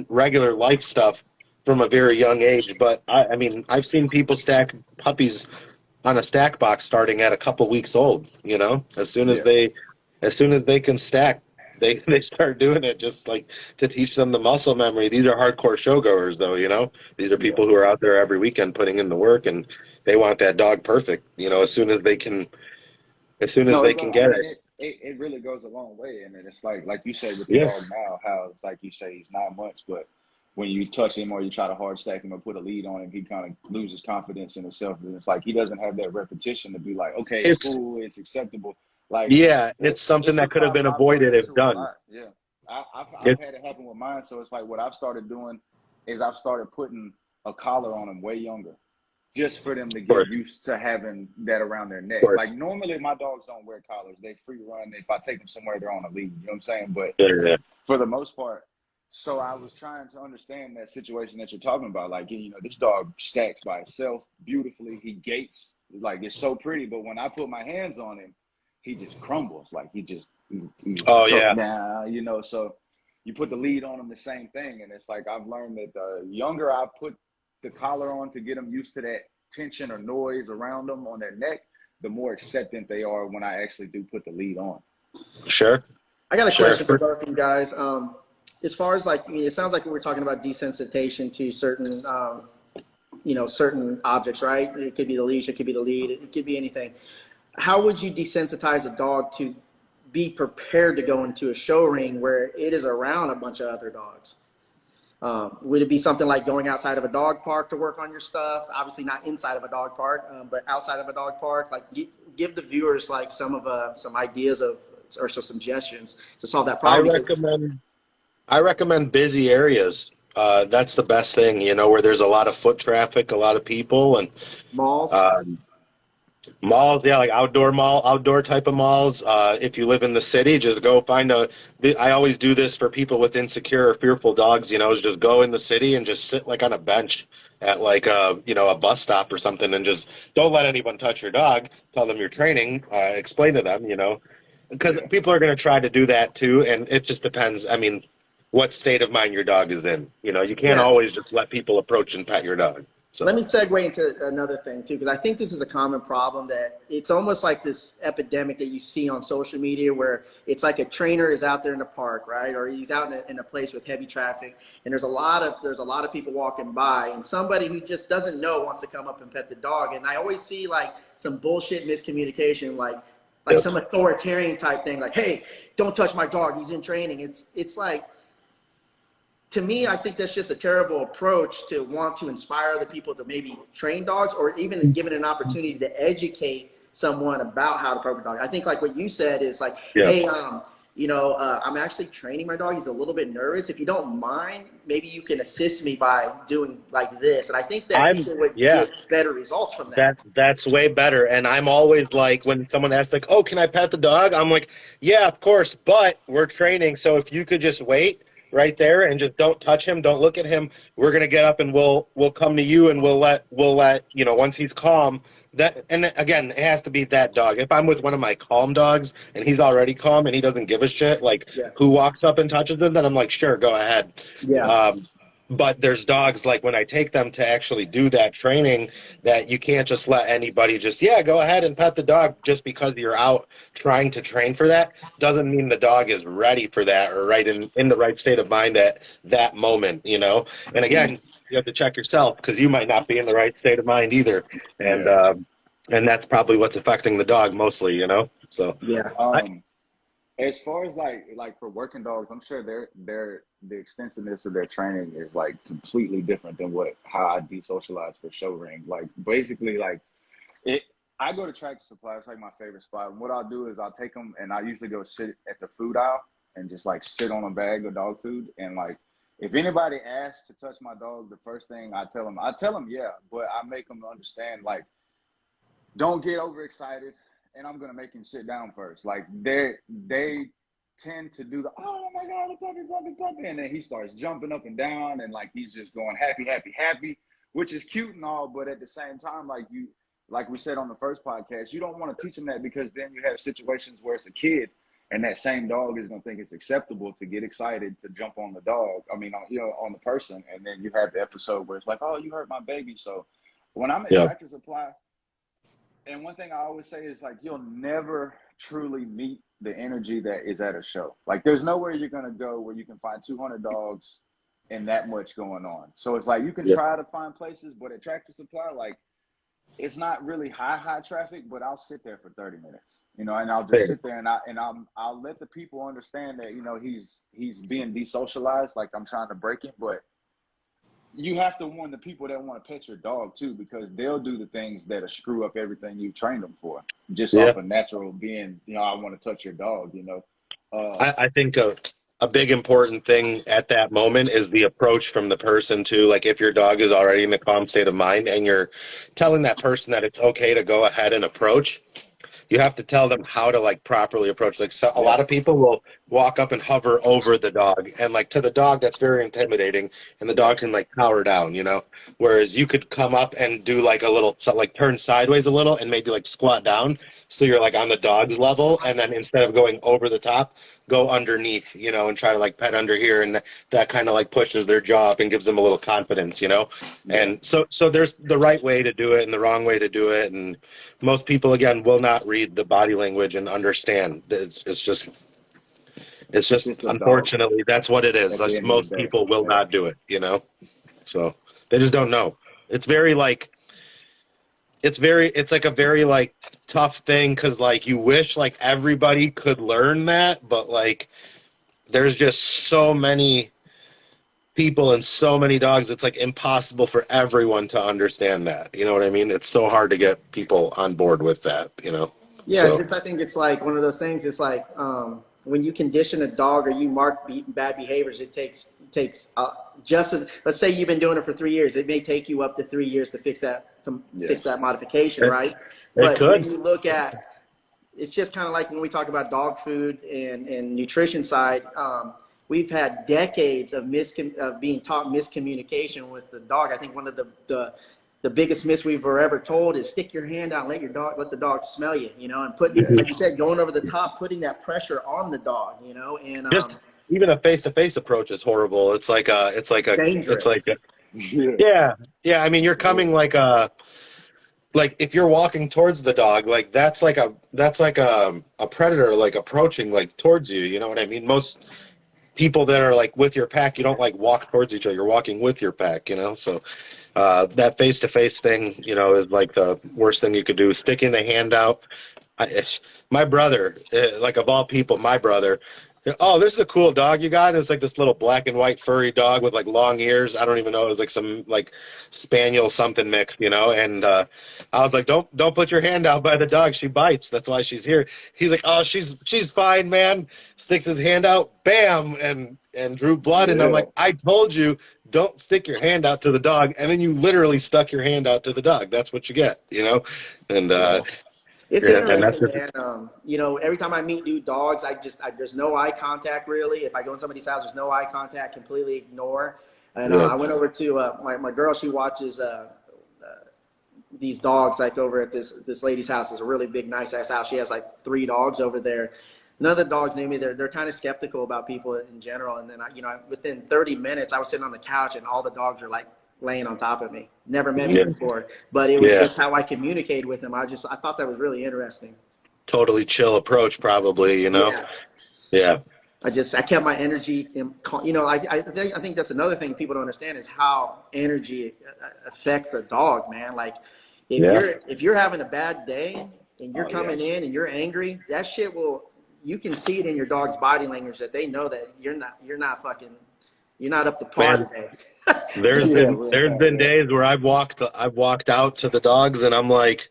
Speaker 3: regular life stuff from a very young age. But I mean, I've seen people stack puppies on a stack box starting at a couple weeks old, as soon as
Speaker 2: Yeah.
Speaker 3: they can stack, they start doing it just like to teach them the muscle memory. These are hardcore showgoers, though. These are
Speaker 2: Yeah.
Speaker 3: people who are out there every weekend putting in the work, and they want that dog perfect. As soon as they can,
Speaker 2: No, I
Speaker 3: get
Speaker 2: mean,
Speaker 3: it.
Speaker 2: it really goes a long way. And then it's like you say with the
Speaker 3: Yeah,
Speaker 2: dog now, how it's like you say he's 9 months, but when you touch him or you try to hard stack him or put a lead on him, he kind of loses confidence in himself. And it's like he doesn't have that repetition to be like, okay, it's
Speaker 3: it's
Speaker 2: cool, it's acceptable. Like
Speaker 3: it's something
Speaker 2: it's a
Speaker 3: that could have been
Speaker 2: problem I've run
Speaker 3: avoided if
Speaker 2: into a
Speaker 3: done.
Speaker 2: lot. Yeah, I've
Speaker 3: It,
Speaker 2: had it happen with mine. So it's like what I've started doing is I've started putting a collar on them way younger, just for them to
Speaker 3: of
Speaker 2: get
Speaker 3: course,
Speaker 2: used to having that around their
Speaker 3: of
Speaker 2: neck. Like
Speaker 3: course.
Speaker 2: normally my dogs don't wear collars. They free run. If I take them somewhere, they're on a lead. You know what I'm saying? But
Speaker 3: Yeah, yeah.
Speaker 2: for the most part, so I was trying to understand that situation that you're talking about. Like, this dog stacks by itself beautifully. He gates, like it's so pretty. But when I put my hands on him, he just crumbles. Like he's
Speaker 3: Oh
Speaker 2: tough
Speaker 3: yeah,
Speaker 2: now, so you put the lead on him, the same thing. And it's like I've learned that the younger I put the collar on to get them used to that tension or noise around them on their neck, the more acceptant they are when I actually do put the lead on.
Speaker 3: sure,
Speaker 1: I got a
Speaker 3: sure.
Speaker 1: question for both of you guys. As far as it sounds like we were talking about desensitization to certain, certain objects, right? It could be the leash, it could be the lead, it could be anything. How would you desensitize a dog to be prepared to go into a show ring where it is around a bunch of other dogs? Would it be something like going outside of a dog park to work on your stuff? Obviously not inside of a dog park, but outside of a dog park. Like give the viewers like some ideas or some suggestions to solve that
Speaker 3: I
Speaker 1: problem. Because
Speaker 3: recommend I recommend busy areas. That's the best thing, where there's a lot of foot traffic, a lot of people, and
Speaker 1: malls,
Speaker 3: um, malls, yeah, like outdoor type of malls. If you live in the city, just go find I always do this for people with insecure or fearful dogs, is just go in the city and just sit like on a bench at like a bus stop or something, and just don't let anyone touch your dog. Tell them you're training, explain to them, because
Speaker 2: Yeah.
Speaker 3: people are going to try to do that too, and it just depends. I mean, what state of mind your dog is in. You can't
Speaker 1: yeah.
Speaker 3: always just let people approach and pet your dog.
Speaker 1: Let
Speaker 3: So
Speaker 1: me segue into another thing too, because I think this is a common problem that it's almost like this epidemic that you see on social media where it's like a trainer is out there in the park, right? Or he's out in a place with heavy traffic, and there's a lot of people walking by, and somebody who just doesn't know wants to come up and pet the dog. And I always see like some bullshit miscommunication, like
Speaker 3: yep.
Speaker 1: some authoritarian type thing, like, hey, don't touch my dog, he's in training. It's like, to me, I think that's just a terrible approach to want to inspire other people to maybe train dogs, or even give it an opportunity to educate someone about how to program a dog. I think like what you said is like,
Speaker 3: Yeah.
Speaker 1: hey, I'm actually training my dog. He's a little bit nervous. If you don't mind, maybe you can assist me by doing like this. And I think that people would
Speaker 3: Yeah.
Speaker 1: get better results from that.
Speaker 3: That's way better. And I'm always like, when someone asks like, "Oh, can I pet the dog?" I'm like, "Yeah, of course, but we're training, so if you could just wait right there and just don't touch him, don't look at him, we're gonna get up and we'll come to you, and we'll let once he's calm." That, and again, it has to be that dog. If I'm with one of my calm dogs and he's already calm and he doesn't give a shit, like
Speaker 1: Yeah.
Speaker 3: who walks up and touches him, then I'm like, sure, go ahead.
Speaker 1: Yeah.
Speaker 3: But there's dogs, like when I take them to actually do that training, that you can't just let anybody just, yeah, go ahead and pet the dog just because you're out trying to train for that. Doesn't mean the dog is ready for that or right in the right state of mind at that moment. And again, you have to check yourself because you might not be in the right state of mind either. And
Speaker 2: Yeah.
Speaker 3: and that's probably what's affecting the dog mostly. So
Speaker 1: Yeah.
Speaker 3: I,
Speaker 2: As far as like for working dogs, I'm sure their the extensiveness of their training is like completely different than how I desocialize for show ring. Like basically like it. I go to Tractor Supply. It's like my favorite spot. And what I'll do is I'll take them and I usually go sit at the food aisle and just like sit on a bag of dog food. And like if anybody asks to touch my dog, the first thing I tell them yeah, but I make them understand like don't get overexcited, and I'm gonna make him sit down first. Like they tend to do the oh my god, a puppy, puppy, puppy, and then he starts jumping up and down, and like he's just going happy, happy, happy, which is cute and all, but at the same time, like we said on the first podcast, you don't want to teach them that because then you have situations where it's a kid, and that same dog is gonna think it's acceptable to get excited to jump on the dog. I mean, on the person, and then you have the episode where it's like, oh, you hurt my baby. So when I'm at
Speaker 3: yeah,
Speaker 2: Tractor Supply. And one thing I always say is like you'll never truly meet the energy that is at a show. Like there's nowhere you're going to go where you can find 200 dogs and that much going on. So it's like you can try to find places, but at Tractor Supply, like it's not really high traffic, but I'll sit there for 30 minutes, you know, and I'll just sit there and I'll let the people understand that, you know, he's being desocialized. Like I'm trying to break it, but you have to warn the people that want to pet your dog too, because they'll do the things that'll screw up everything you've trained them for, just off a natural being, you know, I want to touch your dog, you know.
Speaker 3: I think a big important thing at that moment is the approach from the person too. Like if your dog is already in a calm state of mind and you're telling that person that it's okay to go ahead and approach, you have to tell them how to like properly approach. Like a lot of people will walk up and hover over the dog, and like to the dog that's very intimidating, and the dog can like cower down, you know. Whereas you could come up and do like a little, so like turn sideways a little and maybe like squat down, so you're like on the dog's level, and then instead of going over the top, go underneath, you know, and try to like pet under here, and that kind of like pushes their jaw up and gives them a little confidence, you know. And so there's the right way to do it and the wrong way to do it, and most people again will not read the body language and understand. It's just unfortunately that's what it is. Most people will not do it, you know. So they just don't know. It's like a very like tough thing, because like you wish like everybody could learn that, but like there's just so many people and so many dogs, it's like impossible for everyone to understand that, you know what I mean? It's so hard to get people on board with that, you know.
Speaker 1: I think it's like one of those things. It's like when you condition a dog or you mark bad behaviors, it takes let's say you've been doing it for 3 years. It may take you up to 3 years to fix that modification, right? But when you look at, it's just kind of like when we talk about dog food and nutrition side, we've had decades of being taught miscommunication with the dog. I think one of the biggest myths we've ever told is stick your hand out, let the dog smell you, you know, and like you said, going over the top, putting that pressure on the dog, you know, and
Speaker 3: just even a face-to-face approach is horrible. It's like
Speaker 1: dangerous.
Speaker 3: I mean, you're coming like if you're walking towards the dog, like that's like a predator like approaching like towards you, you know what I mean? Most people that are like with your pack, you don't like walk towards each other, you're walking with your pack, you know. So that face-to-face thing, you know, is like the worst thing you could do. Sticking the hand out. My brother, like of all people, my brother, oh, this is a cool dog you got. And it's like this little black and white furry dog with like long ears. I don't even know. It was like some like spaniel something mixed, you know. And I was like, don't put your hand out by the dog. She bites. That's why she's here. He's like, oh, she's fine, man. Sticks his hand out, bam, and drew blood. And I'm like, I told you, don't stick your hand out to the dog. And then you literally stuck your hand out to the dog. That's what you get, you know. And
Speaker 1: it's interesting, man. You know, every time I meet new dogs, there's no eye contact really. If I go in somebody's house, there's no eye contact, completely ignore. And I went over to my girl. She watches these dogs like over at this lady's house. It's a really big, nice ass house. She has like 3 dogs over there. None of the dogs knew me. They're kind of skeptical about people in general. And then within 30 minutes, I was sitting on the couch and all the dogs are like laying on top of me. Never met me before, but it was just how I communicated with them. I thought that was really interesting.
Speaker 3: Totally chill approach, probably, you know. I kept my energy, you know. I think that's another thing people don't understand is how energy affects a dog, man. Like if you're having a bad day and you're coming in and you're angry, that shit you can see it in your dog's body language that they know that you're not up to par today. There's been days where I've walked out to the dogs and I'm like,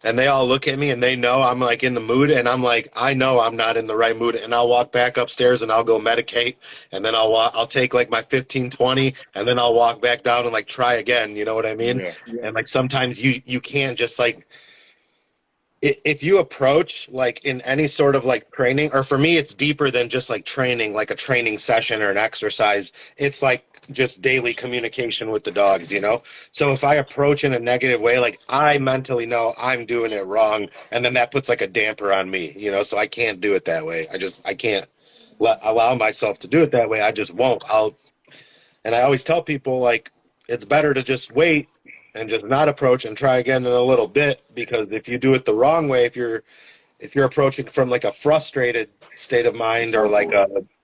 Speaker 3: and they all look at me and they know I'm like in the mood, and I'm like, I know I'm not in the right mood, and I'll walk back upstairs and I'll go medicate, and then I'll take like my 15-20, and then I'll walk back down and like try again, you know what I mean? And like sometimes you can't just like, if you approach like in any sort of like training, or for me it's deeper than just like training, like a training session or an exercise. It's like just daily communication with the dogs, you know. So if I approach in a negative way, like I mentally know I'm doing it wrong, and then that puts like a damper on me, you know. So I can't do it that way. I can't allow myself to do it that way. I just won't. And I always tell people like it's better to just wait and just not approach and try again in a little bit, because if you do it the wrong way, if you're if you're approaching from like a frustrated state of mind or like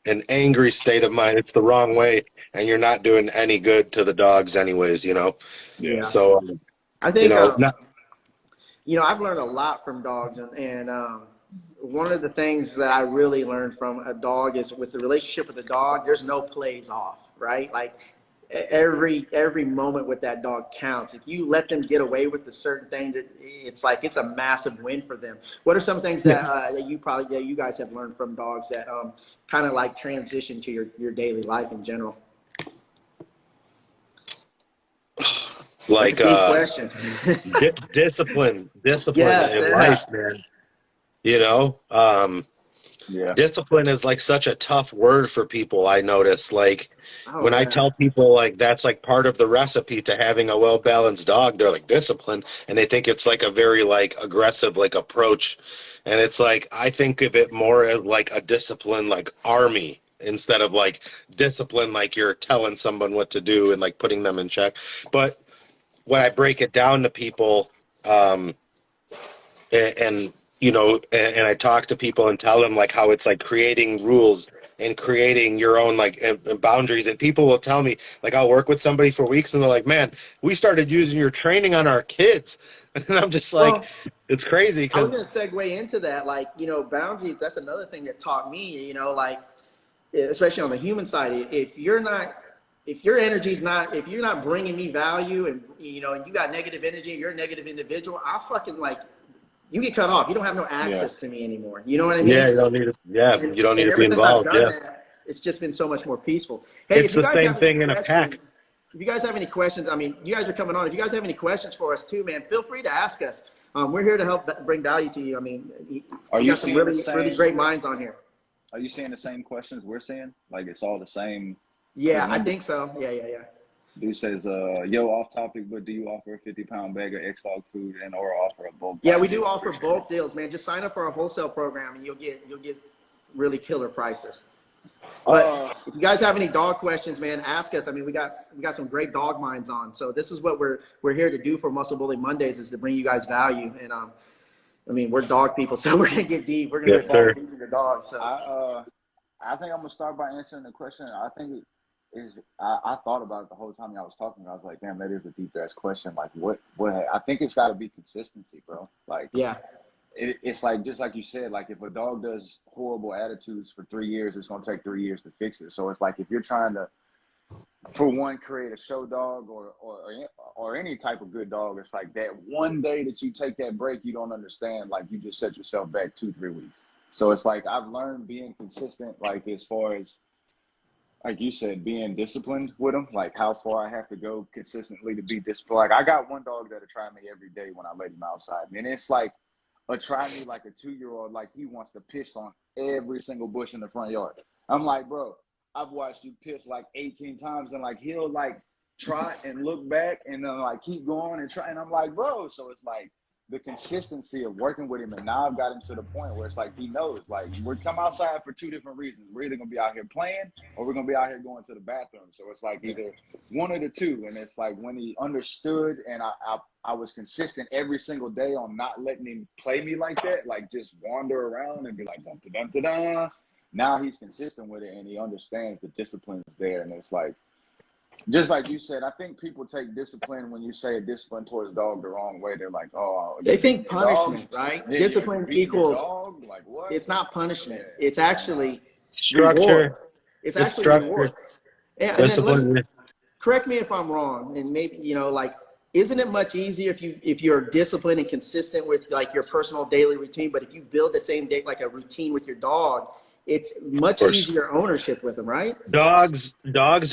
Speaker 3: an angry state of mind, it's the wrong way, and you're not doing any good to the dogs anyways, you know?
Speaker 1: Yeah.
Speaker 3: So,
Speaker 1: I think,
Speaker 3: you know,
Speaker 1: I've learned a lot from dogs, and one of the things that I really learned from a dog is with the relationship with the dog, there's no plays off, right? Like every moment with that dog counts. If you let them get away with a certain thing, it's like it's a massive win for them. What are some things that you guys have learned from dogs that kind of like transition to your daily life in general?
Speaker 3: Like
Speaker 1: question.
Speaker 3: discipline
Speaker 1: Yes,
Speaker 3: in life, man. You know, discipline is like such a tough word for people. I notice, like when I tell people like that's like part of the recipe to having a well-balanced dog, they're like discipline, and they think it's like a very like aggressive like approach, and it's like I think of it more as like a discipline like army instead of like discipline like you're telling someone what to do and like putting them in check. But when I break it down to people, and you know, and I talk to people and tell them like how it's like creating rules and creating your own like and boundaries, and people will tell me like I'll work with somebody for weeks and they're like, man, we started using your training on our kids, and I'm just like, it's crazy.
Speaker 1: I was going to segue into that, like, you know, boundaries. That's another thing that taught me, you know, like especially on the human side, if your energy's not, if you're not bringing me value, and you know, and you got negative energy, you're a negative individual, I'll fucking like, you get cut off. You don't have no access to me anymore. You know what I mean?
Speaker 3: Yeah, you don't need to. Yeah, you don't need to be involved.
Speaker 1: That, it's just been so much more peaceful. Hey,
Speaker 3: it's the same thing in a pack.
Speaker 1: If you guys have any questions, I mean, you guys are coming on. If you guys have any questions for us too, man, feel free to ask us. We're here to help bring value to you. I mean, you got some really great minds on here.
Speaker 2: Are you seeing the same questions we're seeing? Like it's all the same?
Speaker 1: Yeah, I think so. Yeah.
Speaker 2: Dude says, yo, off topic, but do you offer a 50-pound bag of XDOG food and or offer a bulk?
Speaker 1: Yeah, we do offer bulk deals, man. Just sign up for our wholesale program and you'll get really killer prices. But if you guys have any dog questions, man, ask us. I mean, we got some great dog minds on. So this is what we're here to do for Muscle Bully Mondays, is to bring you guys value. And I mean, we're dog people, so we're gonna get deep. We're gonna get balls into the dogs. So
Speaker 2: I think I'm gonna start by answering the question. I think I thought about it the whole time I was talking. I was like, damn, that is a deep ass question. Like, what? I think it's got to be consistency, bro. Like, yeah, it's like just like you said. Like, if a dog does horrible attitudes for 3 years, it's gonna take 3 years to fix it. So it's like if you're trying to, for one, create a show dog or any type of good dog, it's like that one day that you take that break, you don't understand. Like, you just set yourself back 2-3 weeks. So it's like I've learned being consistent. Like as far as, like you said, being disciplined with them, like how far I have to go consistently to be disciplined. Like I got one dog that'll try me every day when I let him outside. And it's like try me like a 2-year-old, like he wants to piss on every single bush in the front yard. I'm like, bro, I've watched you piss like 18 times, and like he'll like try and look back and then like keep going and try. And I'm like, bro, so it's like the consistency of working with him, and now I've got him to the point where it's like he knows, like we're come outside for 2 different reasons. We're either gonna be out here playing or we're gonna be out here going to the bathroom. So it's like either one of the two. And it's like when he understood and I was consistent every single day on not letting him play me like that, like just wander around and be like dun dun dun dun. Now he's consistent with it and he understands the discipline is there. And it's like, just like you said, I think people take discipline, when you say discipline towards dog, the wrong way. They're like, oh,
Speaker 1: they think punishment, right? Yeah, discipline equals dog? Like what? It's not punishment. Yeah. It's actually
Speaker 3: structure.
Speaker 1: Reward. It's actually structure. Reward. And then correct me if I'm wrong, and maybe, you know, like, isn't it much easier if you're disciplined and consistent with like your personal daily routine? But if you build the same day, like a routine with your dog, it's much easier ownership with them, right?
Speaker 3: Dogs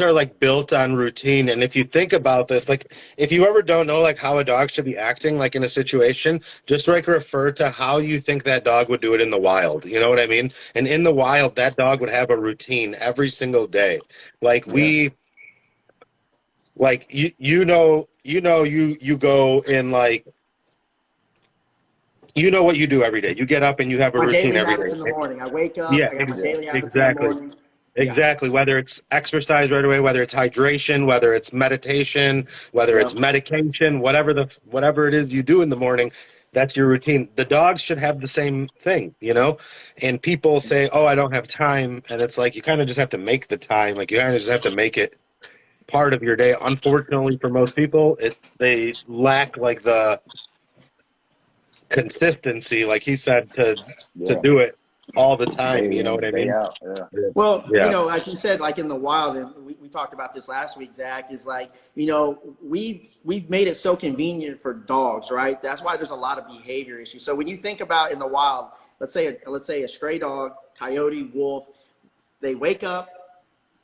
Speaker 3: are like built on routine. And if you think about this, like if you ever don't know like how a dog should be acting like in a situation, just like refer to how you think that dog would do it in the wild. You know what I mean? And in the wild, that dog would have a routine every single day. Like you go in like, you know what you do every day. You get up and you have a routine every day.
Speaker 1: In the morning, I wake up. Yeah, I got my daily habits in the morning.
Speaker 3: Exactly. Whether it's exercise right away, whether it's hydration, whether it's meditation, whether it's medication, whatever it is you do in the morning, That's your routine. The dogs should have the same thing, you know? And people say, oh, I don't have time. And it's like, you kind of just have to make the time. Like, you kind of just have to make it part of your day. Unfortunately, for most people, they lack like the consistency, like he said, to
Speaker 2: Yeah.
Speaker 3: do it all the time.
Speaker 2: Day
Speaker 3: You know what
Speaker 2: in,
Speaker 3: I
Speaker 2: day
Speaker 3: mean?
Speaker 2: out. Yeah.
Speaker 1: Well, you
Speaker 3: Yeah.
Speaker 1: know, like you said, like in the wild, and we talked about this last week, Zach, is like, you know, we've made it so convenient for dogs, right? That's why there's a lot of behavior issues. So when you think about in the wild, let's say a stray dog, coyote, wolf, they wake up,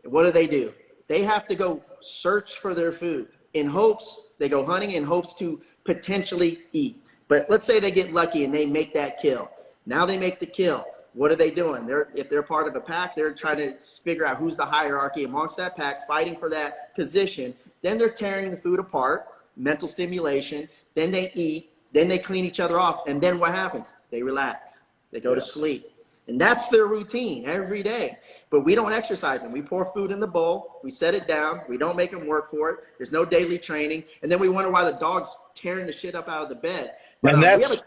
Speaker 1: what do? They have to go search for their food in hopes, they go hunting in hopes to potentially eat. But let's say they get lucky and they make that kill. Now they make the kill. What are they doing? If they're part of a pack, they're trying to figure out who's the hierarchy amongst that pack, fighting for that position. Then they're tearing the food apart, mental stimulation. Then they eat. Then they clean each other off. And then what happens? They relax. They go to sleep. And that's their routine every day. But we don't exercise them. We pour food in the bowl. We set it down. We don't make them work for it. There's no daily training. And then we wonder why the dog's tearing the shit up out of the bed. But
Speaker 3: And
Speaker 1: we have
Speaker 3: that's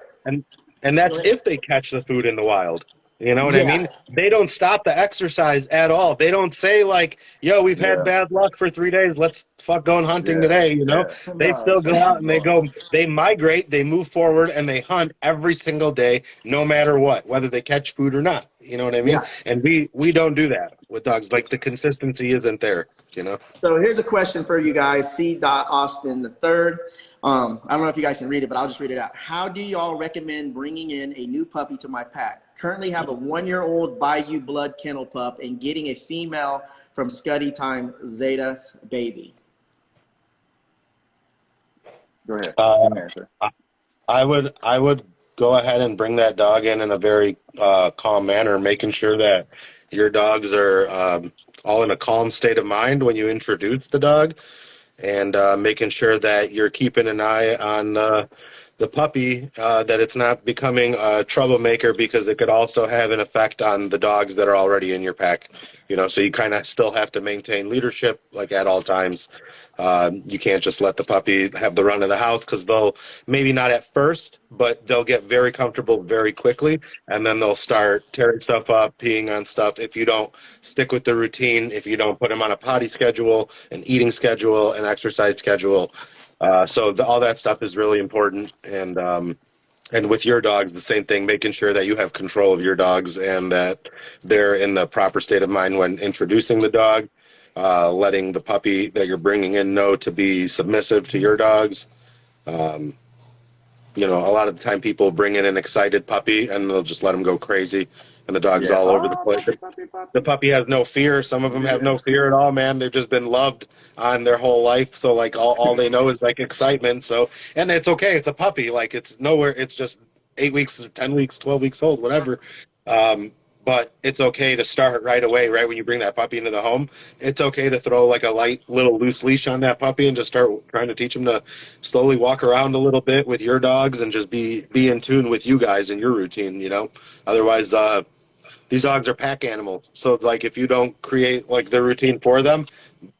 Speaker 3: and that's if they catch the food in the wild. You know what I
Speaker 1: yeah.
Speaker 3: mean? They don't stop the exercise at all. They don't say like, "Yo, we've had
Speaker 2: Yeah.
Speaker 3: bad luck for 3 days. Let's fuck going hunting
Speaker 2: Yeah.
Speaker 3: today." You know?
Speaker 2: Yeah.
Speaker 3: They
Speaker 2: No,
Speaker 3: still
Speaker 2: it's
Speaker 3: go
Speaker 2: just
Speaker 3: out
Speaker 2: keep
Speaker 3: and
Speaker 2: going.
Speaker 3: they migrate, they move forward, and they hunt every single day, no matter what, whether they catch food or not. You know what I mean?
Speaker 1: Yeah.
Speaker 3: And we don't do that with dogs. Like the consistency isn't there. You know?
Speaker 1: So here's a question for you guys. C. Austin the third. I don't know if you guys can read it, but I'll just read it out. How do y'all recommend bringing in a new puppy to my pack? Currently have a 1-year-old Bayou blood kennel pup and getting a female from Scuddy Time Zeta baby.
Speaker 2: Go ahead.
Speaker 3: Uh,
Speaker 2: You can answer.
Speaker 3: I would go ahead and bring that dog in a very calm manner, making sure that your dogs are all in a calm state of mind when you introduce the dog, and making sure that you're keeping an eye on the puppy, that it's not becoming a troublemaker, because it could also have an effect on the dogs that are already in your pack. You know, so you kind of still have to maintain leadership like at all times. You can't just let the puppy have the run of the house, because they'll maybe not at first, but they'll get very comfortable very quickly, and then they'll start tearing stuff up, peeing on stuff. If you don't stick with the routine, if you don't put them on a potty schedule, an eating schedule, an exercise schedule, all that stuff is really important. And with your dogs, the same thing, making sure that you have control of your dogs and that they're in the proper state of mind when introducing the dog, letting the puppy that you're bringing in know to be submissive to your dogs. Um, you know, a lot of the time people bring in an excited puppy and they'll just let him go crazy, and the dog's
Speaker 2: Yeah.
Speaker 3: all over the
Speaker 2: Oh,
Speaker 3: place.
Speaker 2: puppy, puppy,
Speaker 3: The
Speaker 2: puppy.
Speaker 3: puppy has no fear. Some of them have
Speaker 2: Yeah.
Speaker 3: no fear at all, man. They've just been loved on their whole life. So like all they know is like excitement. So, and it's okay. It's a puppy. Like it's nowhere. It's just 8 weeks, 10 weeks, 12 weeks old, whatever. Um, but it's okay to start right away, right when you bring that puppy into the home. It's okay to throw like a light little loose leash on that puppy and just start trying to teach him to slowly walk around a little bit with your dogs and just be in tune with you guys and your routine, you know. Otherwise, these dogs are pack animals. So like if you don't create like the routine for them,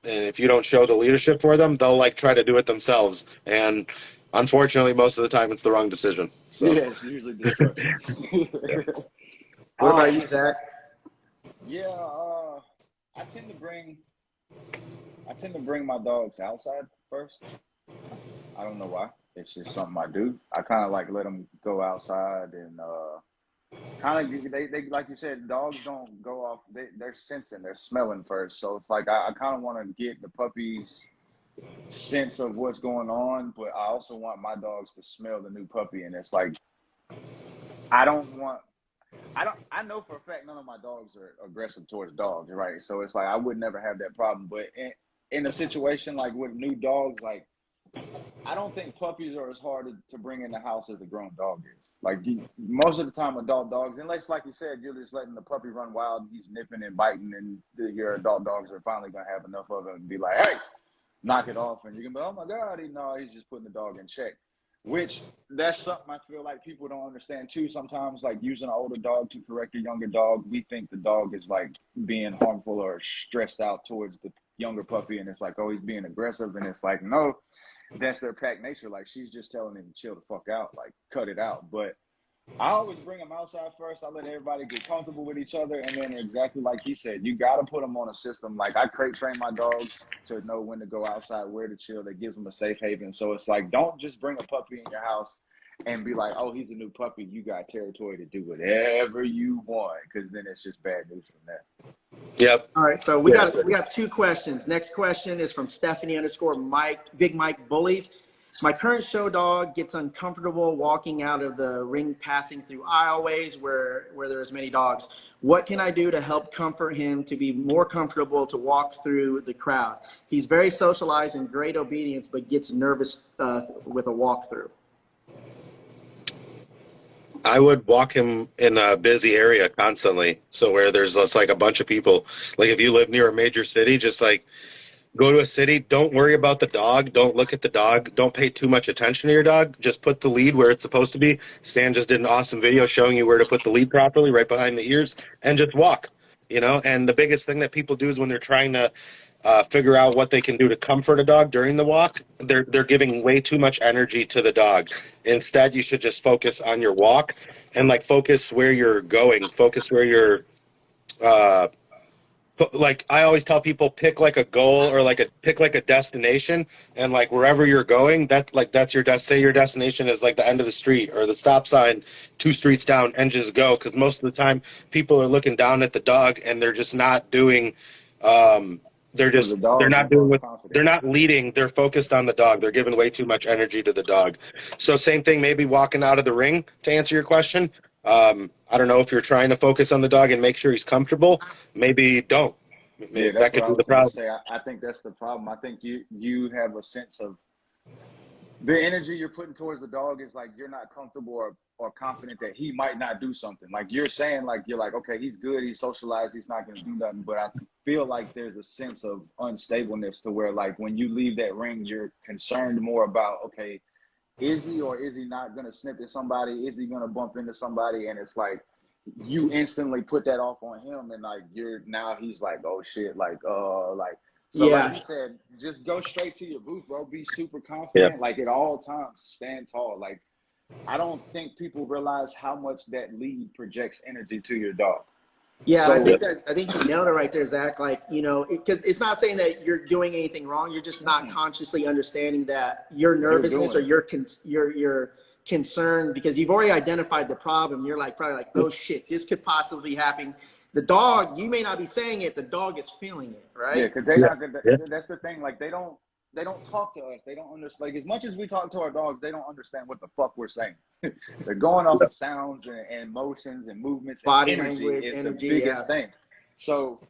Speaker 3: and if you don't show the leadership for them, they'll like try to do it themselves. And unfortunately, most of the time it's the wrong decision. So
Speaker 2: Yeah, it's usually destruction.
Speaker 3: yeah.
Speaker 1: What about you,
Speaker 2: um,
Speaker 1: Zach?
Speaker 2: yeah, I tend to bring my dogs outside first. I don't know why. It's just something I do. I kind of like let them go outside and kind of they like you said, dogs don't go off. They're sensing, they're smelling first. So it's like I kind of want to get the puppies sense of what's going on, but I also want my dogs to smell the new puppy. And it's like I don't want I know for a fact none of my dogs are aggressive towards dogs, right? So it's like I would never have that problem. But in a situation like with new dogs, like I don't think puppies are as hard to bring in the house as a grown dog is. Like most of the time, adult dogs, unless like you said, you're just letting the puppy run wild, he's nipping and biting, and your adult dogs are finally gonna have enough of it and be like, "Hey, knock it off," and you're gonna be, "Oh my God, he's just putting the dog in check." Which that's something I feel like people don't understand too. Sometimes, like using an older dog to correct a younger dog, we think the dog is like being harmful or stressed out towards younger puppy and it's like, oh, he's being aggressive, and it's like, no, that's their pack nature. Like, she's just telling him to chill the fuck out, like cut it out. But I always bring them outside first. I let everybody get comfortable with each other, and then exactly like he said, you got to put them on a system. Like, I crate train my dogs to know when to go outside, where to chill. That gives them a safe haven. So it's like, don't just bring a puppy in your house and be like, oh, he's a new puppy. You got territory to do whatever you want, because then it's just bad news from there.
Speaker 3: Yep.
Speaker 1: All right, so we got 2 questions. Next question is from Stephanie_Big Mike Bullies. My current show dog gets uncomfortable walking out of the ring, passing through aisleways where there's many dogs. What can I do to help comfort him to be more comfortable to walk through the crowd? He's very socialized and great obedience, but gets nervous with a walkthrough.
Speaker 3: I would walk him in a busy area constantly. So where there's just like a bunch of people, like if you live near a major city, just like go to a city, don't worry about the dog. Don't look at the dog. Don't pay too much attention to your dog. Just put the lead where it's supposed to be. Stan just did an awesome video showing you where to put the lead properly, right behind the ears, and just walk, you know? And the biggest thing that people do is when they're trying to figure out what they can do to comfort a dog during the walk, they're giving way too much energy to the dog. Instead, you should just focus on your walk and like focus where you're going, focus where you're like I always tell people, pick like a goal or pick like a destination, and like wherever you're going, that's your say your destination is like the end of the street or the stop sign 2 streets down, and just go, because most of the time people are looking down at the dog and they're just not doing they're not doing what they're not leading. They're focused on the dog. They're giving way too much energy to the dog. So same thing, maybe walking out of the ring, to answer your question. I don't know if you're trying to focus on the dog and make sure he's comfortable. Maybe don't.
Speaker 2: Yeah,
Speaker 3: That
Speaker 2: that's
Speaker 3: could
Speaker 2: what I
Speaker 3: be the
Speaker 2: was going to
Speaker 3: problem.
Speaker 2: say. I think that's the problem. I think you have a sense of the energy you're putting towards the dog is like you're not comfortable or confident that he might not do something. Like you're saying, like you're like, okay, he's good, he's socialized, he's not going to do nothing. But I feel like there's a sense of unstableness to where like when you leave that ring, you're concerned more about, okay, is he or is he not going to snip at somebody? Is he going to bump into somebody? And it's like you instantly put that off on him, and like now he's like, oh shit, like so
Speaker 1: Yeah.
Speaker 2: like he said, just go straight to your booth, bro. Be super confident.
Speaker 3: Yeah.
Speaker 2: Like at all times, stand tall. Like I don't think people realize how much that lead projects energy to your dog.
Speaker 1: Yeah,
Speaker 2: So,
Speaker 1: I think you nailed it right there, Zach. Like, you know, because it's not saying that you're doing anything wrong. You're just not consciously understanding that your nervousness or your concern, because you've already identified the problem. You're like probably like, oh shit, this could possibly happen. The dog, you may not be saying it, the dog is feeling it, right?
Speaker 2: yeah, because they're not gonna. That's the thing. Like they don't talk to us. They don't understand. Like as much as we talk to our dogs, they don't understand what the fuck we're saying. They're going off of sounds and motions and movements.
Speaker 1: Body
Speaker 2: and
Speaker 1: language,
Speaker 2: is
Speaker 1: energy,
Speaker 2: the biggest thing. So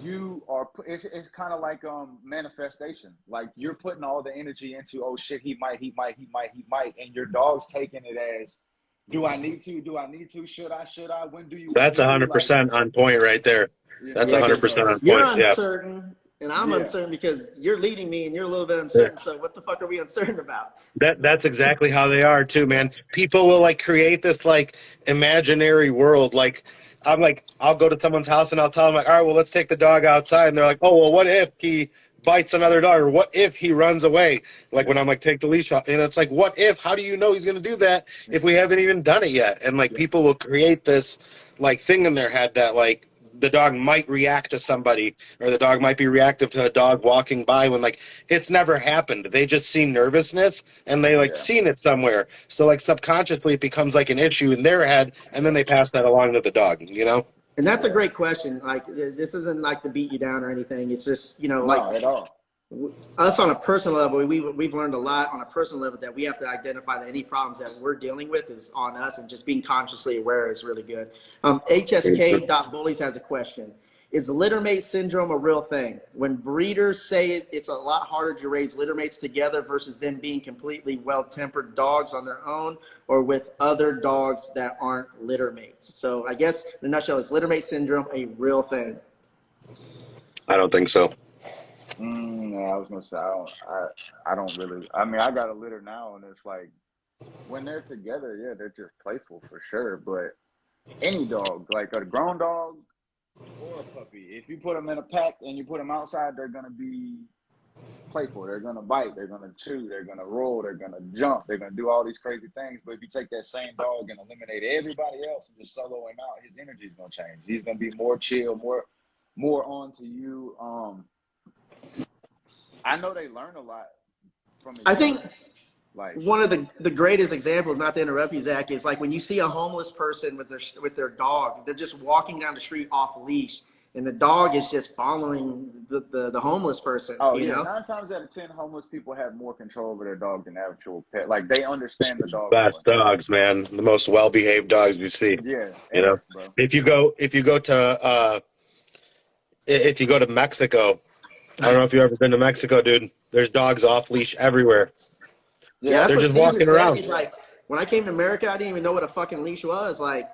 Speaker 2: you are. It's kind of like manifestation. Like you're putting all the energy into, oh shit, he might, and your dog's taking it as, do I need to? Do I need to? Should I? When do you?
Speaker 3: That's 100% on point right there. That's 100% on
Speaker 1: You're
Speaker 3: point. Yeah.
Speaker 1: uncertain, and I'm uncertain because you're leading me and you're a little bit uncertain. So what the fuck are we uncertain about?
Speaker 3: That's exactly how they are too, man. People will like create this like imaginary world. Like I'm like, I'll go to someone's house and I'll tell them like, all right, well, let's take the dog outside. And they're like, oh, well, what if he bites another dog, or what if he runs away? Like when I'm like, take the leash off, and it's like, what if? How do you know he's going to do that if we haven't even done it yet? And like people will create this like thing in their head that like the dog might react to somebody, or the dog might be reactive to a dog walking by, when like it's never happened. They just see nervousness and they like seen it somewhere. So like subconsciously it becomes like an issue in their head, and then they pass that along to the dog, you know?
Speaker 1: And that's a great question. Like, this isn't like to beat you down or anything. It's just, you know,
Speaker 2: not at all.
Speaker 1: Us on a personal level, we've learned a lot on a personal level that we have to identify that any problems that we're dealing with is on us, and just being consciously aware is really good. HSK.Bullies has a question. Is littermate syndrome a real thing? When breeders say it's a lot harder to raise littermates together versus them being completely well-tempered dogs on their own or with other dogs that aren't littermates. So I guess in a nutshell, is littermate syndrome a real thing?
Speaker 3: I don't think so.
Speaker 2: No, I was gonna say I don't really. I mean, I got a litter now, and it's like when they're together, yeah, they're just playful for sure. But any dog, like a grown dog, or a puppy. If you put them in a pack and you put them outside, they're gonna be playful. They're gonna bite. They're gonna chew. They're gonna roll. They're gonna jump. They're gonna do all these crazy things. But if you take that same dog and eliminate everybody else and just solo him out, his energy is gonna change. He's gonna be more chill, more on to you. I know they learn a lot from.
Speaker 1: I think like one of the greatest examples, not to interrupt you, Zach, is like when you see a homeless person with their dog. They're just walking down the street off leash, and the dog is just following the homeless person.
Speaker 2: Oh,
Speaker 1: you know?
Speaker 2: 9 times out of 10, homeless people have more control over their dog than actual pet. Like, they understand the dog.
Speaker 3: Best dogs, man. The most well-behaved dogs you see.
Speaker 2: Yeah,
Speaker 3: you know.
Speaker 2: Bro.
Speaker 3: If you go to Mexico, I don't know if you've ever been to Mexico, dude. There's dogs off leash everywhere.
Speaker 1: Yeah,
Speaker 3: they're just walking around.
Speaker 1: He's like, when I came to America, I didn't even know what a fucking leash was. Like,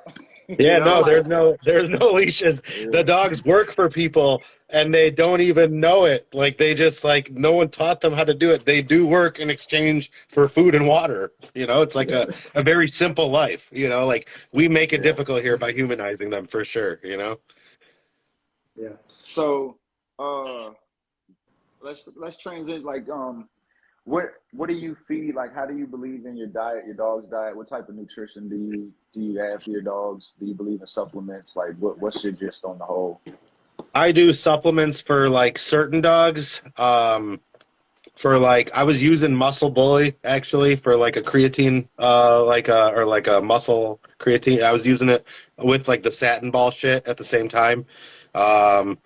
Speaker 3: yeah, no, there's no leashes. The dogs work for people, and they don't even know it. Like, they just like no one taught them how to do it. They do work in exchange for food and water. You know, it's like a very simple life. You know, like we make it difficult here by humanizing them for sure. You know.
Speaker 2: Yeah. So, let's transition. Like, what do you feed? Like, how do you believe in your diet, your dog's diet? What type of nutrition do you have for your dogs? Do you believe in supplements? Like, what's your gist on the whole?
Speaker 3: I do supplements for like certain dogs. For like, I was using Muscle Bully actually for like a creatine, or like a muscle creatine. I was using it with like the satin ball shit at the same time. And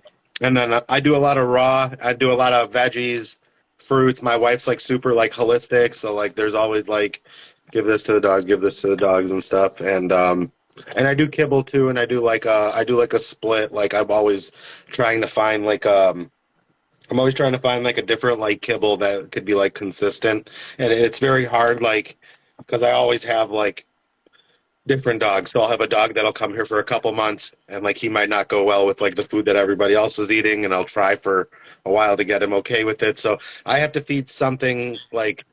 Speaker 3: then I do a lot of raw. I do a lot of veggies, fruits. My wife's like super like holistic, so like there's always like give this to the dogs, give this to the dogs and stuff. And I do kibble too, and I do like a split. Like I'm always trying to find like a different like kibble that could be like consistent. And it's very hard, like, because I always have like different dogs. So I'll have a dog that'll come here for a couple months, and like he might not go well with like the food that everybody else is eating, and I'll try for a while to get him okay with it. So I have to feed something like,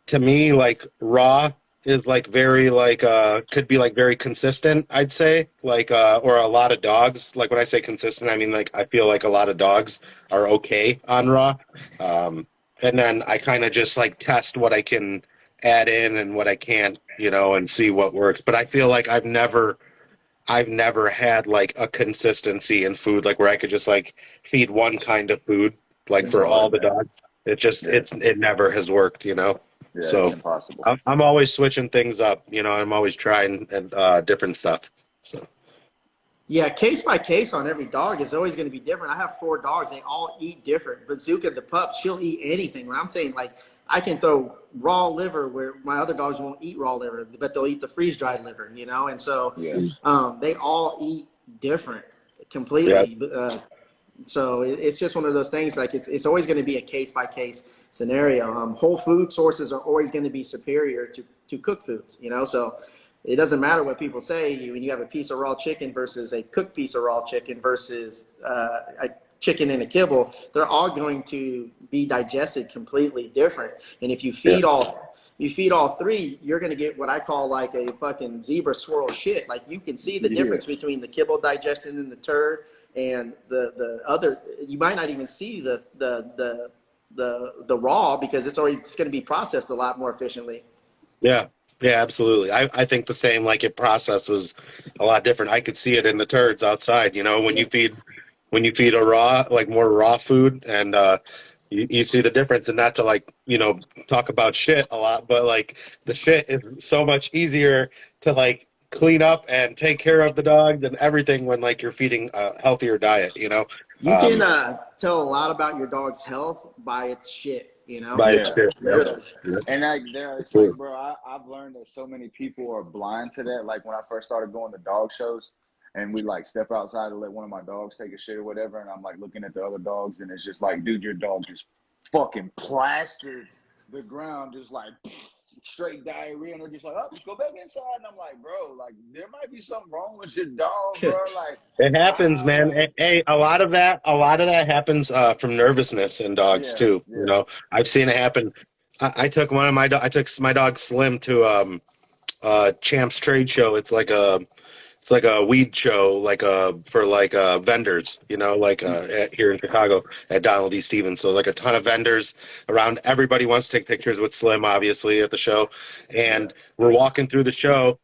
Speaker 3: to me, like raw is like very like could be like very consistent, I'd say, like or a lot of dogs, like when I say consistent, I mean like I feel like a lot of dogs are okay on raw. And then I kind of just like test what I can add in and what I can't, you know, and see what works. But I feel like I've never had like a consistency in food, like where I could just like feed one kind of food like for all the dogs. It never has worked, you know.
Speaker 2: Yeah,
Speaker 3: so
Speaker 2: it's impossible.
Speaker 3: I'm always switching things up, you know. I'm always trying and different stuff. So
Speaker 1: yeah, case by case on every dog is always going to be different. I have 4 dogs; they all eat different. Bazooka, the pup, she'll eat anything. When I'm saying like I can throw raw liver where my other dogs won't eat raw liver, but they'll eat the freeze dried liver, you know. And so they all eat different completely. Yeah. So it's just one of those things. Like it's always going to be a case by case scenario. Whole food sources are always going to be superior to cooked foods, you know. So it doesn't matter what people say when you have a piece of raw chicken versus a cooked piece of raw chicken versus a chicken in a kibble. They're all going to be digested completely different. And if you feed all 3, you're going to get what I call like a fucking zebra swirl shit. Like you can see the difference between the kibble digestion and the turd and the other. You might not even see the raw because it's going to be processed a lot more efficiently.
Speaker 3: Yeah, absolutely. I think the same. Like it processes a lot different. I could see it in the turds outside. You know, when you feed a raw, like more raw food, and you see the difference. And not to like, you know, talk about shit a lot, but like the shit is so much easier to like clean up and take care of the dog and everything when like you're feeding a healthier diet, you know.
Speaker 1: You can tell a lot about your dog's health by its shit, you know.
Speaker 3: By its shit.
Speaker 2: Yeah. And like it's like, bro, I've learned that so many people are blind to that. Like when I first started going to dog shows and we like step outside to let one of my dogs take a shit or whatever, and I'm like looking at the other dogs and it's just like, dude, your dog just fucking plastered the ground, just like straight diarrhea, and they're just like, oh, just go back inside. And I'm like, bro, like there might be something wrong with your dog, bro. Like
Speaker 3: it happens, man. Hey, a lot of that happens from nervousness in dogs too. You know, I've seen it happen. I took my dog Slim to Champs trade show. It's it's like a weed show, like for like vendors, you know, like here in Chicago at Donald E. Stevens. So like a ton of vendors around. Everybody wants to take pictures with Slim, obviously, at the show. And we're walking through the show,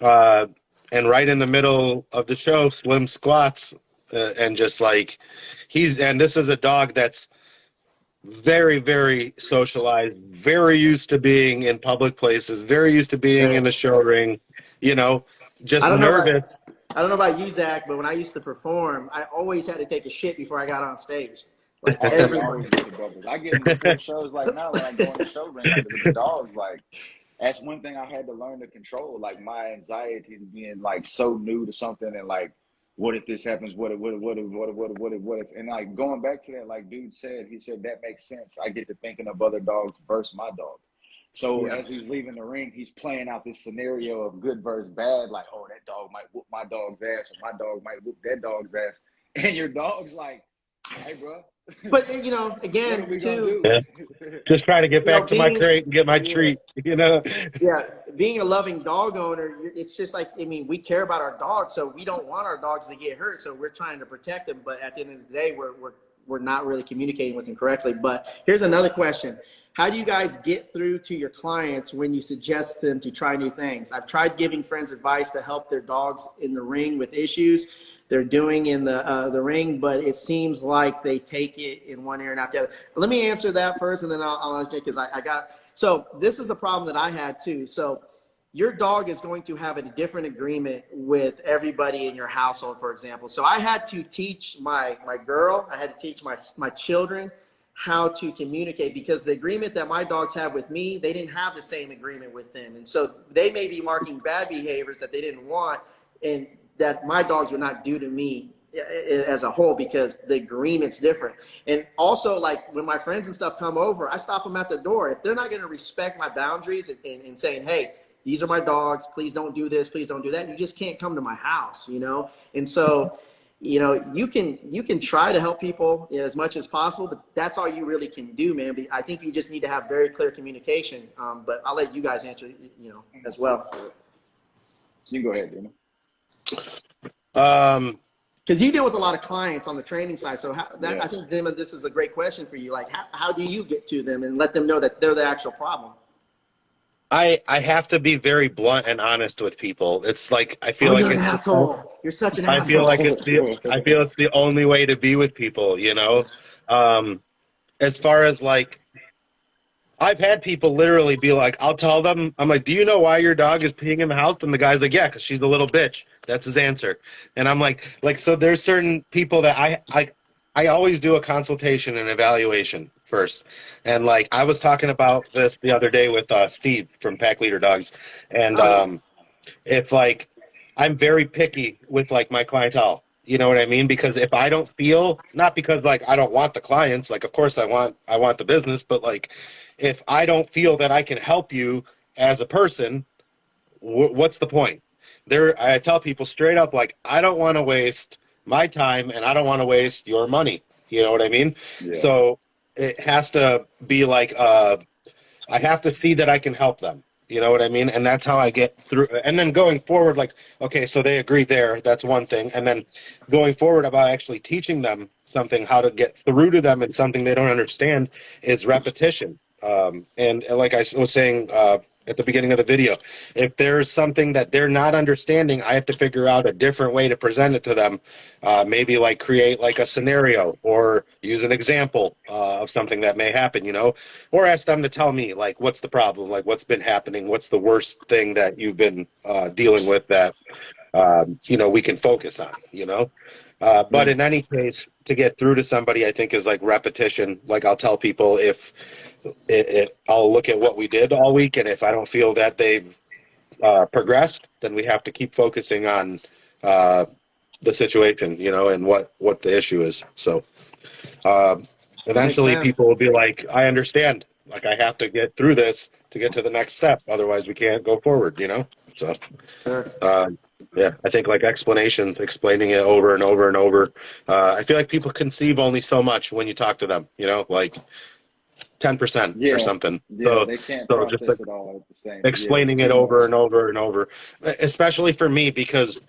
Speaker 3: and right in the middle of the show, Slim squats, and just like and this is a dog that's very, very socialized, very used to being in public places, very used to being in the show ring, you know, just nervous.
Speaker 1: I don't know about you, Zach, but when I used to perform, I always had to take a shit before I got on stage. Like
Speaker 2: always get the bubbles. I get in before shows like now when I go in the show ring like with the dogs, like that's one thing I had to learn to control, like my anxiety being like so new to something and like what if this happens? What if? And like going back to that, like dude said, he said that makes sense. I get to thinking of other dogs versus my dog. So as he's leaving the ring, he's playing out this scenario of good versus bad. Like, oh, that dog might whoop my dog's ass, or my dog might whoop that dog's ass. And your dog's like, hey, bro.
Speaker 1: But you know, again, too,
Speaker 3: just try to get back to my crate and get my treat. You know.
Speaker 1: Yeah, being a loving dog owner, it's just like, I mean, we care about our dogs, so we don't want our dogs to get hurt, so we're trying to protect them. But at the end of the day, we're not really communicating with them correctly. But here's another question: how do you guys get through to your clients when you suggest them to try new things? I've tried giving friends advice to help their dogs in the ring with issues they're doing in the ring, but it seems like they take it in one ear and out the other. Let me answer that first, and then I'll ask Jake, because so this is a problem that I had too. So your dog is going to have a different agreement with everybody in your household, for example. So I had to teach my girl, I had to teach my children how to communicate, because the agreement that my dogs have with me, they didn't have the same agreement with them. And so they may be marking bad behaviors that they didn't want, and that my dogs would not do to me as a whole, because the agreement's different. And also, like when my friends and stuff come over, I stop them at the door. If they're not going to respect my boundaries and saying, hey, these are my dogs, please don't do this, please don't do that, you just can't come to my house, you know? And so, you know, you can try to help people as much as possible, but that's all you really can do, man. But I think you just need to have very clear communication. But I'll let you guys answer, you know, as well.
Speaker 2: You go ahead, Dima.
Speaker 1: Because you deal with a lot of clients on the training side, so I think, Dima, this is a great question for you. Like, how do you get to them and let them know that they're the actual problem?
Speaker 3: I have to be very blunt and honest with people. It's like I feel like
Speaker 1: you're
Speaker 3: it's
Speaker 1: an asshole. You're such an asshole.
Speaker 3: I feel like it's the only way to be with people, you know. As far as like, I've had people literally be like, I'll tell them, I'm like, do you know why your dog is peeing in the house? And the guy's like, yeah, because she's a little bitch. That's his answer. And I'm like, so there's certain people that I always do a consultation and evaluation first. And like, I was talking about this the other day with Steve from Pack Leader Dogs. And it's like, I'm very picky with like my clientele. You know what I mean? Because if I don't feel, not because like I don't want the clients, like of course I want the business, but like if I don't feel that I can help you as a person, what's the point? I tell people straight up, like, I don't want to waste my time and I don't want to waste your money. You know what I mean? Yeah. So it has to be like, I have to see that I can help them. You know what I mean? And that's how I get through. And then going forward, like, okay, so they agree there. That's one thing. And then going forward about actually teaching them something, how to get through to them and something they don't understand is repetition. And like I was saying at the beginning of the video, if there's something that they're not understanding, I have to figure out a different way to present it to them. Maybe like create like a scenario or use an example of something that may happen, you know, or ask them to tell me like, what's the problem? Like what's been happening? What's the worst thing that you've been dealing with that, you know, we can focus on, you know? But in any case, to get through to somebody, I think is like repetition. Like I'll tell people if I'll look at what we did all week, and if I don't feel that they've progressed, then we have to keep focusing on the situation, you know, and what the issue is. So eventually people will be like, I understand. Like I have to get through this to get to the next step. Otherwise we can't go forward, you know? So yeah, I think like explaining it over and over and over. I feel like people conceive only so much when you talk to them, you know, like 10% or something.
Speaker 2: Yeah,
Speaker 3: so
Speaker 2: they can't
Speaker 3: so
Speaker 2: process
Speaker 3: just like
Speaker 2: it all at the same.
Speaker 3: explaining it over and over and over, especially for me, because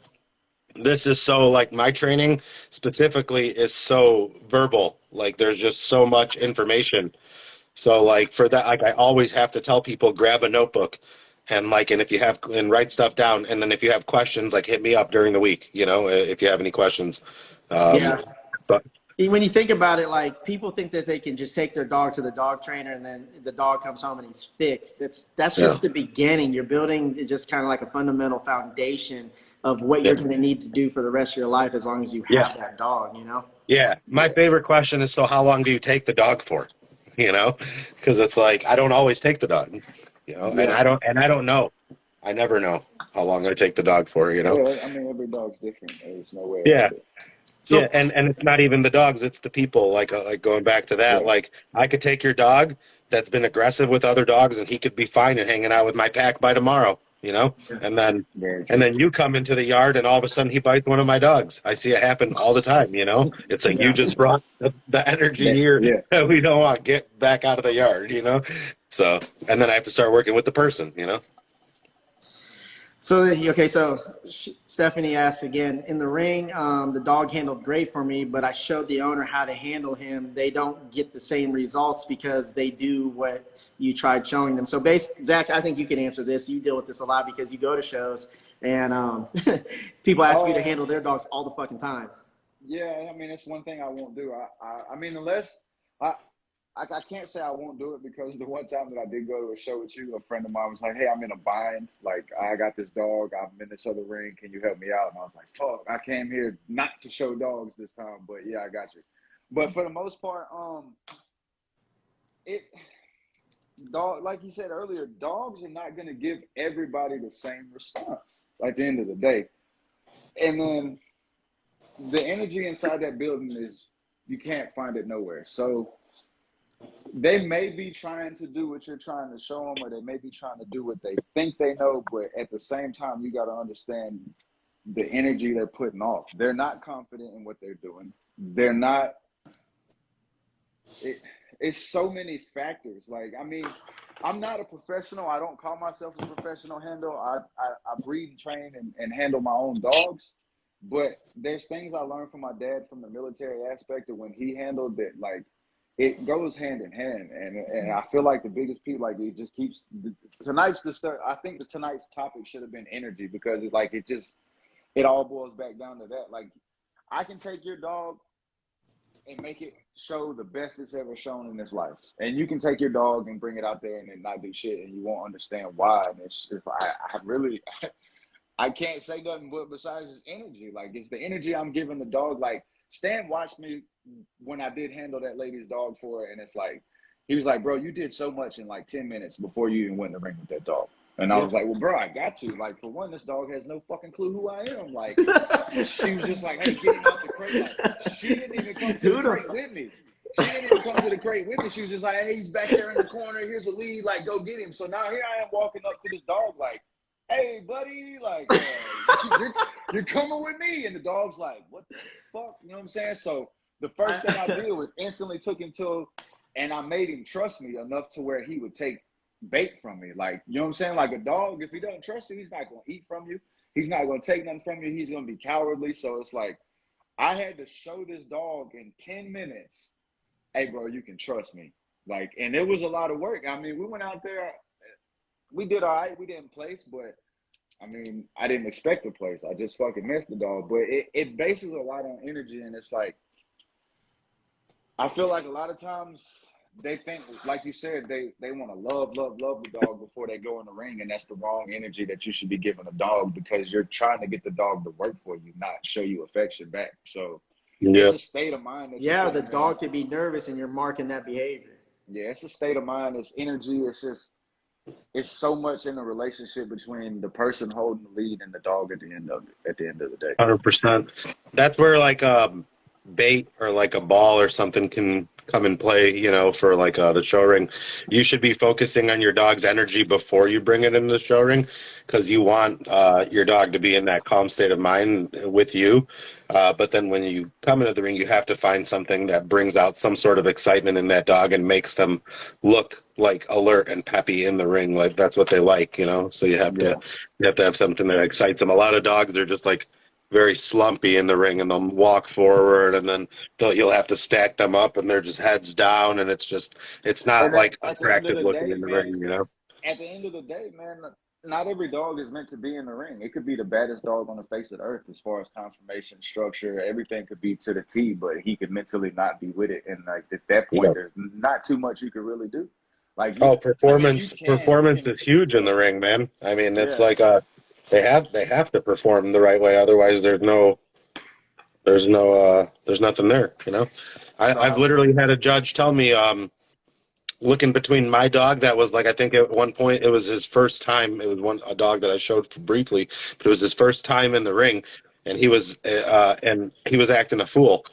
Speaker 3: this is so like my training specifically is so verbal. Like there's just so much information. So like for that, like I always have to tell people grab a notebook and like, and if you have, and write stuff down. And then if you have questions, like hit me up during the week, you know, if you have any questions. Um,
Speaker 1: Yeah.
Speaker 3: so
Speaker 1: When you think about it, like people think that they can just take their dog to the dog trainer and then the dog comes home and he's fixed. That's
Speaker 3: yeah,
Speaker 1: just the beginning. You're building just kind of like a fundamental foundation of what
Speaker 3: yeah,
Speaker 1: you're going to need to do for the rest of your life as long as you
Speaker 3: yeah,
Speaker 1: have that dog, you know?
Speaker 3: yeah. My favorite question is, so how long do you take the dog for? You know, because it's like, I don't always take the dog, you know,
Speaker 1: Yeah.
Speaker 3: and I don't know. I never know how long I take the dog for, you know?
Speaker 2: Yeah, I mean, every dog's different. There's no way
Speaker 3: Yeah.
Speaker 2: around it.
Speaker 3: Yeah,
Speaker 1: So,
Speaker 3: and it's not even the dogs; it's the people. Like going back to that,
Speaker 2: Yeah,
Speaker 3: like I could take your dog that's been aggressive with other dogs, and he could be fine and hanging out with my pack by tomorrow, you know. And then
Speaker 2: very
Speaker 3: and
Speaker 2: true.
Speaker 3: then you come into the yard, and all of a sudden he bites one of my dogs. I see it happen all the time, you know. It's like you
Speaker 1: yeah.
Speaker 3: just brought the energy here
Speaker 2: Yeah,
Speaker 3: that we don't want. Get back out of the yard, you know. So and then I have to start working with the person, you know.
Speaker 1: So, okay, so Stephanie asked again, in the ring, the dog handled great for me, but I showed the owner how to handle him. They don't get the same results because they do what you tried showing them. So, Zach, I think you can answer this. You deal with this a lot because you go to shows and people ask you to
Speaker 2: Oh,
Speaker 1: handle their dogs all the fucking time.
Speaker 2: yeah. I mean, it's one thing I won't do. I mean, unless I, I can't say I won't do it because the one time that I did go to a show with you, a friend of mine was like, "Hey, I'm in a bind. Like, I got this dog. I'm in this other ring. Can you help me out?" And I was like, "Fuck, I came here not to show dogs this time, but yeah, I got you." But for the most part, it dog like you said earlier, dogs are not gonna give everybody the same response at the end of the day, and then the energy inside that building is you can't find it nowhere. So they may be trying to do what you're trying to show them, or they may be trying to do what they think they know, but at the same time, you got to understand the energy they're putting off. They're not confident in what they're doing. They're not. It, it's so many factors. Like, I mean, I'm not a professional. I don't call myself a professional handler. I breed and train and handle my own dogs. But there's things I learned from my dad from the military aspect of when he handled it. Like, it goes hand in hand, and I feel like the biggest people, like, it just keeps tonight's the start. I think tonight's topic should have been energy because it's like it all boils back down to that. Like, I can take your dog and make it show the best it's ever shown in its life, and you can take your dog and bring it out there and it not do shit, and you won't understand why. And I really I can't say nothing but besides his energy. Like, it's the energy I'm giving the dog. Like, Stan watched me when I did handle that lady's dog for her, and it's like, he was like, "Bro, you did so much in like 10 minutes before you even went in the ring with that dog." And I
Speaker 1: Yeah.
Speaker 2: was like, "Well, bro, I got to. Like, for one, this dog has no fucking clue who I am." Like, she was just like, "Hey, get him out the crate." Like, she didn't even come to the crate with me. She didn't even come to the crate with me. She was just like, "Hey, he's back there in the corner. Here's a lead. Like, go get him." So now here I am walking up to this dog like, "Hey, buddy, like, you're coming with me." And the dog's like, "What the fuck?" You know what I'm saying? So the first thing I did was instantly took him and I made him trust me enough to where he would take bait from me. Like, you know what I'm saying? Like, a dog, if he doesn't trust you, he's not going to eat from you. He's not going to take nothing from you. He's going to be cowardly. So it's like, I had to show this dog in 10 minutes, "Hey, bro, you can trust me." Like, and it was a lot of work. I mean, we went out there. We did all right. We didn't place, but I mean, I didn't expect to place. I just fucking missed the dog. But it bases a lot on energy, and it's like, I feel like a lot of times they think, like you said, they want to love the dog before they go in the ring, and that's the wrong energy that you should be giving a dog because you're trying to get the dog to work for you, not show you affection back. So
Speaker 3: Yeah.
Speaker 2: it's a state of mind that you
Speaker 1: Yeah,
Speaker 2: put
Speaker 1: the
Speaker 2: in there.
Speaker 1: dog could be nervous and you're marking that behavior.
Speaker 2: Yeah, it's a state of mind. It's energy. It's so much in the relationship between the person holding the lead and the dog at the end of the day.
Speaker 3: 100%. That's where like bait or like a ball or something can come and play, you know, for like the show ring. You should be focusing on your dog's energy before you bring it into the show ring because you want your dog to be in that calm state of mind with you. But then when you come into the ring, you have to find something that brings out some sort of excitement in that dog and makes them look like alert and peppy in the ring. Like that's what they like, you know. So you have
Speaker 2: Yeah,
Speaker 3: to have something that excites them. A lot of dogs, they're just like very slumpy in the ring, and they'll walk forward, and then you'll have to stack them up, and they're just heads down, and it's not
Speaker 2: And
Speaker 3: like
Speaker 2: at the end of
Speaker 3: attractive
Speaker 2: the
Speaker 3: looking
Speaker 2: day,
Speaker 3: in the
Speaker 2: man,
Speaker 3: ring, you know?
Speaker 2: at the end of the day, man, not every dog is meant to be in the ring. It could be the baddest dog on the face of the earth as far as conformation, structure, everything could be to the T, but he could mentally not be with it. And like at that point,
Speaker 3: Yeah.
Speaker 2: there's not too much you could really do. Like
Speaker 3: Oh,
Speaker 2: you
Speaker 3: performance
Speaker 2: can,
Speaker 3: is huge in
Speaker 2: yeah,
Speaker 3: the ring, man. I mean, it's
Speaker 2: yeah,
Speaker 3: like they have to perform the right way, otherwise there's nothing there, you know. I've
Speaker 1: So
Speaker 3: literally had a judge tell me, looking between my dog that was like, I think at one point it was his first time. It was a dog that I showed briefly, but it was his first time in the ring, and he was acting a fool.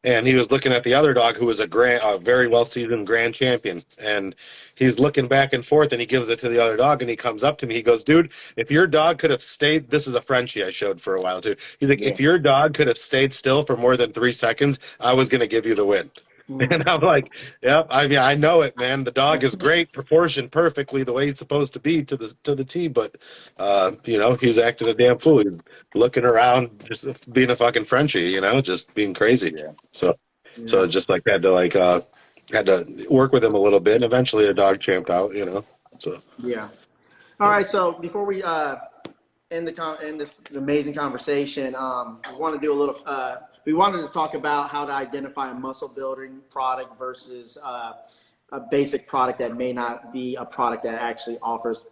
Speaker 3: And he was looking at the other dog who was a very well seasoned grand champion. And he's looking back and forth, and he gives it to the other dog, and he comes up to me. He goes, "Dude, if your dog could have stayed," this is a Frenchie I showed for a while too. He's like,
Speaker 2: yeah.
Speaker 3: "If your dog could have stayed still for more than 3 seconds, I was going to give you the win." And I'm like, "Yep, I mean, I know it, man. The dog is great, proportioned perfectly the way he's supposed to be to the T, but you know, he's acting a damn fool. He's looking around, just being a fucking Frenchie, you know, just being crazy."
Speaker 2: Yeah.
Speaker 3: So just like had to work with him a little bit, and eventually the dog champed out, you know. So
Speaker 1: yeah. All right. So before we end this amazing conversation, we want to do a little. We wanted to talk about how to identify a muscle building product versus a basic product that may not be a product that actually offers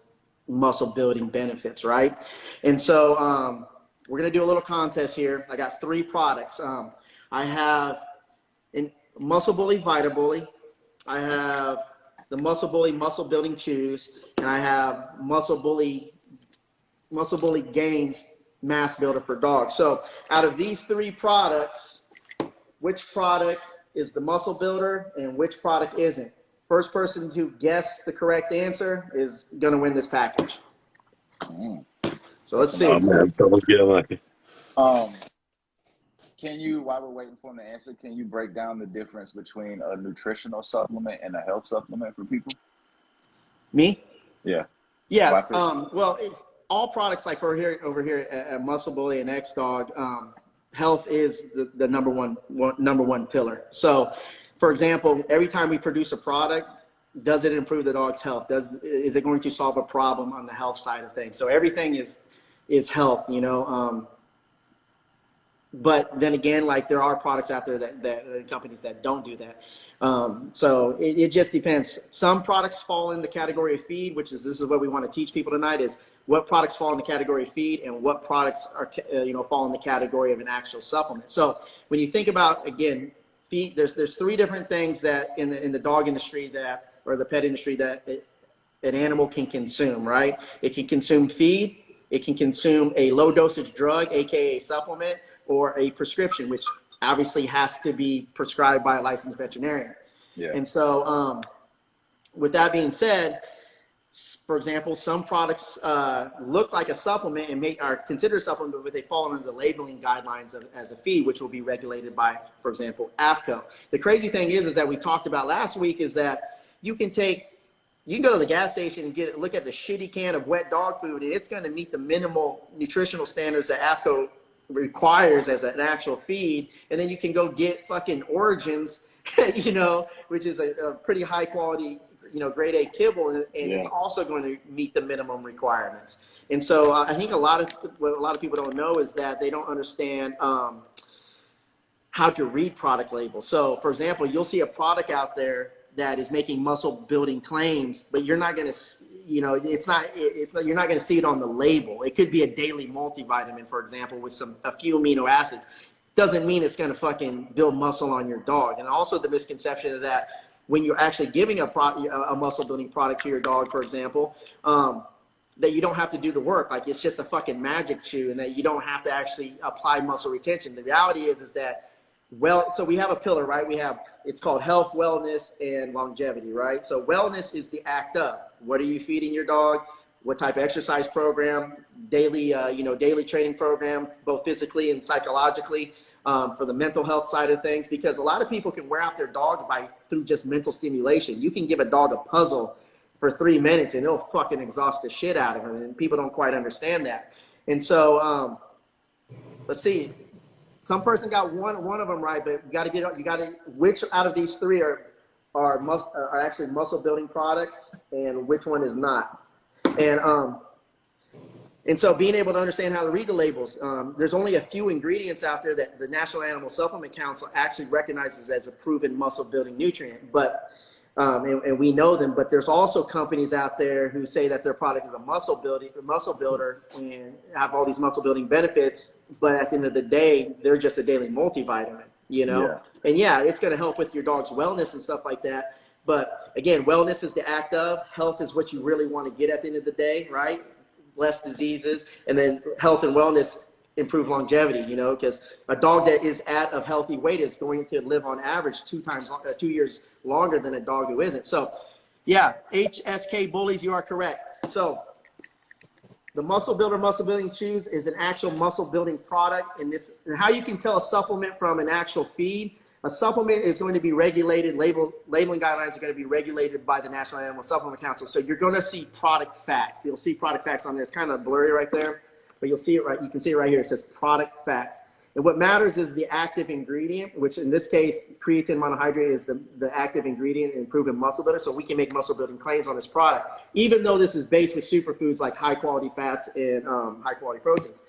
Speaker 1: muscle building benefits, right? And so we're gonna do a little contest here. I got 3 products. I have Muscle Bully Vita Bully. I have the Muscle Bully Muscle Building Chews, and I have Muscle Bully Gains Mass Builder for dogs. So out of these 3 products, which product is the muscle builder and which product isn't? First person to guess the correct answer is going to win this package. So let's see.
Speaker 3: oh man, someone's getting lucky.
Speaker 2: Can you, while we're waiting for him to answer, can you break down the difference between a nutritional supplement and a health supplement for people?
Speaker 1: Me?
Speaker 2: Yeah.
Speaker 1: Yeah. Well, all products like over here at Muscle Bully and XDOG, health is the number one pillar. So, for example, every time we produce a product, does it improve the dog's health? Is it going to solve a problem on the health side of things? So everything is health, you know. But then again, like there are products out there that companies that don't do that. So it just depends. Some products fall in the category of feed, this is what we want to teach people tonight, is what products fall in the category of feed and what products are, fall in the category of an actual supplement. So when you think about, again, feed, there's 3 different things that in the dog industry or the pet industry that an animal can consume, right? It can consume feed, it can consume a low dosage drug, AKA supplement, or a prescription, which obviously has to be prescribed by a licensed veterinarian.
Speaker 2: Yeah.
Speaker 1: And so with that being said, for example, some products look like a supplement and are considered a supplement, but they fall under the labeling guidelines as a feed, which will be regulated by, for example, AFCO. The crazy thing is that we talked about last week is that you can go to the gas station and look at the shitty can of wet dog food, and it's going to meet the minimal nutritional standards that AFCO requires as an actual feed, and then you can go get fucking Origins, which is a pretty high quality, grade A kibble, and it's also going to meet the minimum requirements. And so I think what a lot of people don't know is that they don't understand how to read product labels. So for example, you'll see a product out there that is making muscle building claims, but you're not going to, you're not going to see it on the label. It could be a daily multivitamin, for example, with a few amino acids. Doesn't mean it's going to fucking build muscle on your dog. And also the misconception of that when you're actually giving a muscle building product to your dog, for example, that you don't have to do the work. Like it's just a fucking magic chew and that you don't have to actually apply muscle retention. The reality is that, so we have a pillar, right? It's called health, wellness, and longevity, right? So wellness is the act of. What are you feeding your dog? What type of exercise program? Daily training program, both physically and psychologically, for the mental health side of things. Because a lot of people can wear out their dog through just mental stimulation. You can give a dog a puzzle for 3 minutes and it'll fucking exhaust the shit out of him. And people don't quite understand that. And so let's see. Some person got one of them right, but you got to which out of these three are actually muscle building products, and which one is not. And so being able to understand how to read the labels, there's only a few ingredients out there that the National Animal Supplement Council actually recognizes as a proven muscle building nutrient, but and we know them, but there's also companies out there who say that their product is a muscle builder and have all these muscle building benefits, but at the end of the day, they're just a daily multivitamin, you know?
Speaker 2: Yeah.
Speaker 1: And yeah, it's going to help with your dog's wellness and stuff like that. But again, wellness is the act of, health is what you really want to get at the end of the day, right? Less diseases, and then health and wellness improve longevity, you know, because a dog that is at a healthy weight is going to live on average 2 years longer than a dog who isn't. So yeah, HSK bullies, you are correct. So the Muscle Builder Muscle Building Chews is an actual muscle building product. And how you can tell a supplement from an actual feed. A supplement is going to be regulated, labeling guidelines are going to be regulated by the National Animal Supplement Council. So you're going to see product facts. You'll see product facts on there. It's kind of blurry right there, but you'll see it right. You can see it right here. It says product facts. And what matters is the active ingredient, which in this case, creatine monohydrate is the active ingredient in proven muscle builder. So we can make muscle building claims on this product, even though this is based with superfoods like high quality fats and high quality proteins.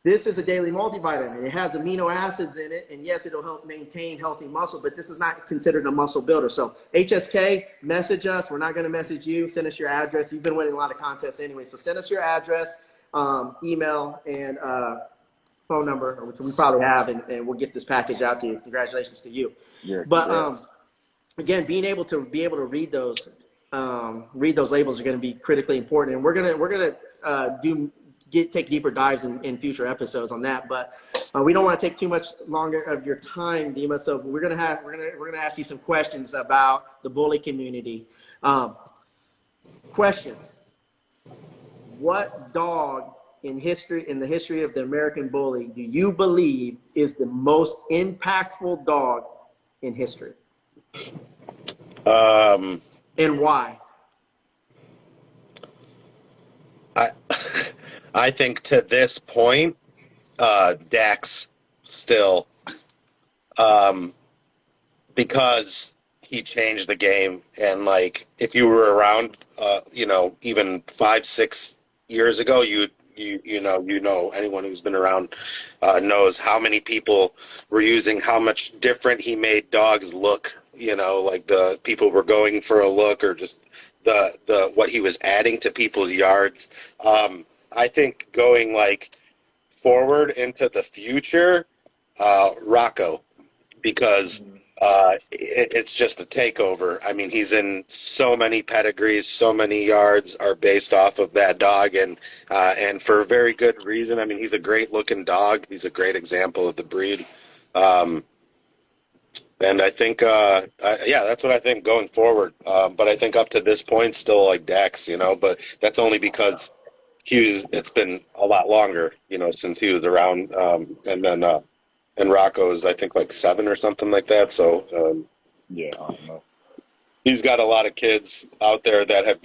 Speaker 1: This is a daily multivitamin. It has amino acids in it, and yes, it'll help maintain healthy muscle, but this is not considered a muscle builder. So HSK, message us. We're not going to message you. Send us your address. You've been winning a lot of contests anyway, so send us your address, email, and phone number, which we probably have, and we'll get this package out to you. Congratulations to you.
Speaker 2: Yeah,
Speaker 1: but again, being able to read those labels are going to be critically important, and we're gonna take deeper dives in future episodes on that, but we don't want to take too much longer of your time, Dima. So we're gonna ask you some questions about the bully community. Question: what dog in the history of the American bully do you believe is the most impactful dog in history? And why?
Speaker 3: I think to this point, Dax still, because he changed the game. And like, if you were around, even 5-6 years ago, anyone who's been around knows how many people were using how much different he made dogs look. Like the people were going for a look, or just the what he was adding to people's yards. I think going like forward into the future, Rocco, because it's just a takeover. I mean, he's in so many pedigrees, so many yards are based off of that dog, and for a very good reason. I mean, he's a great looking dog. He's a great example of the breed. And I think, that's what I think going forward. But I think up to this point, still like Dax, but that's only because it's been a lot longer, since he was around. And then, and Rocco's, I think, like 7 or something like that. So,
Speaker 2: yeah, I don't know.
Speaker 3: He's got a lot of kids out there that have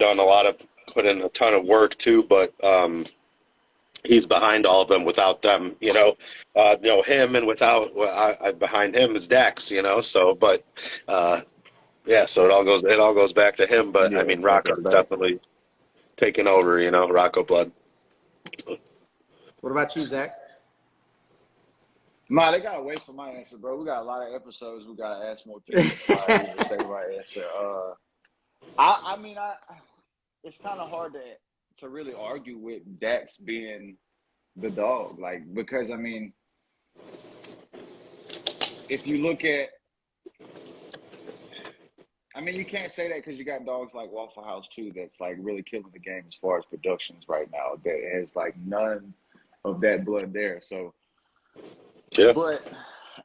Speaker 3: put in a ton of work too, but, he's behind all of them. Without them, him, and behind him is Dax, so, but, so it all goes back to him. But
Speaker 2: yeah,
Speaker 3: I mean, Rocco's definitely taking over, Rocco blood.
Speaker 1: What about you, Zach?
Speaker 2: Nah, they gotta wait for my answer, bro. We got a lot of episodes. We gotta ask more things before I even say my answer. I mean, it's kind of hard to really argue with Dax being the dog, like, because I mean, if you look at, I mean, you can't say that because you got dogs like Waffle House too, that's like really killing the game as far as productions right now. That has like none of that blood there. So,
Speaker 3: yeah.
Speaker 2: But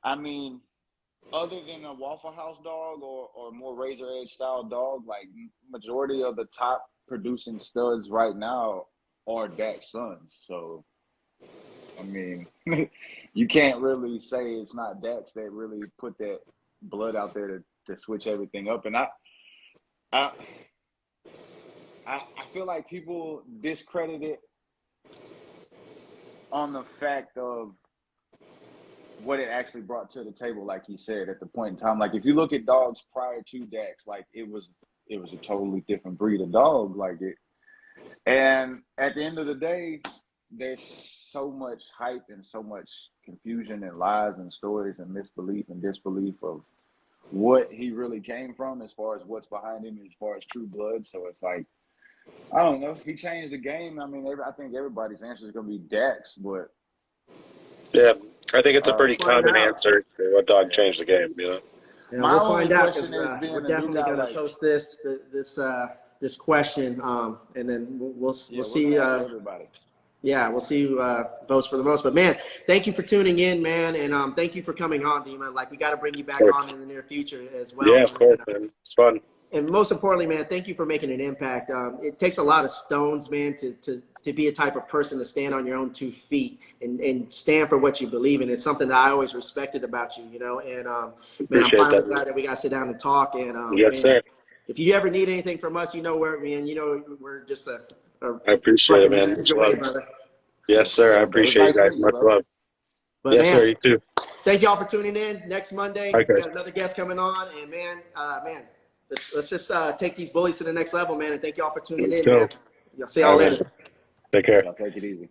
Speaker 2: I mean, other than a Waffle House dog or more razor edge style dog, like majority of the top producing studs right now are Dax sons. So, I mean, you can't really say it's not Dax that really put that blood out there to switch everything up. And I feel like people discredit it on the fact of what it actually brought to the table, like he said at the point in time. Like if you look at dogs prior to Dax, like it was a totally different breed of dog. Like it, and at the end of the day, there's so much hype and so much confusion and lies and stories and misbelief and disbelief of what he really came from as far as what's behind him as far as true blood. So it's like, I don't know. He changed the game. I mean, I think everybody's answer is going to be Dax, but
Speaker 3: yeah, I think it's a pretty
Speaker 1: find
Speaker 3: common
Speaker 1: out.
Speaker 3: answer for what dog changed the game. You know?
Speaker 1: Yeah,
Speaker 2: my
Speaker 1: we'll
Speaker 2: only
Speaker 1: find out because
Speaker 2: question is being
Speaker 1: we're
Speaker 2: a new
Speaker 1: definitely
Speaker 2: guy,
Speaker 1: going to
Speaker 2: like,
Speaker 1: post this question, and then we'll
Speaker 2: yeah,
Speaker 1: see.
Speaker 2: we're gonna ask everybody.
Speaker 1: Yeah, we'll see who votes for the most. But man, thank you for tuning in, man, and thank you for coming on, Dima. Like we got to bring you back on in the near future as well.
Speaker 3: Yeah, of course, man. It's fun.
Speaker 1: And most importantly, man, thank you for making an impact. It takes a lot of stones, man, to be a type of person to stand on your own 2 feet and stand for what you believe in. It's something that I always respected about you, you know. And man, I'm finally glad that we got to sit down and talk. And
Speaker 3: yes,
Speaker 1: man,
Speaker 3: sir.
Speaker 1: if you ever need anything from us, you know where, man. You know we're just
Speaker 3: I appreciate it, man.
Speaker 1: message away, brother.
Speaker 3: Yes, sir. I appreciate you guys. Much love.
Speaker 1: But
Speaker 3: yes,
Speaker 1: man,
Speaker 3: sir. You too.
Speaker 1: Thank y'all for tuning in. Next Monday,
Speaker 3: okay.
Speaker 1: we got another guest coming on, and man, let's just take these bullies to the next level, man. And thank y'all for tuning in,
Speaker 3: go.
Speaker 1: man. Y'all see y'all later.
Speaker 3: Take care.
Speaker 2: Y'all take it easy.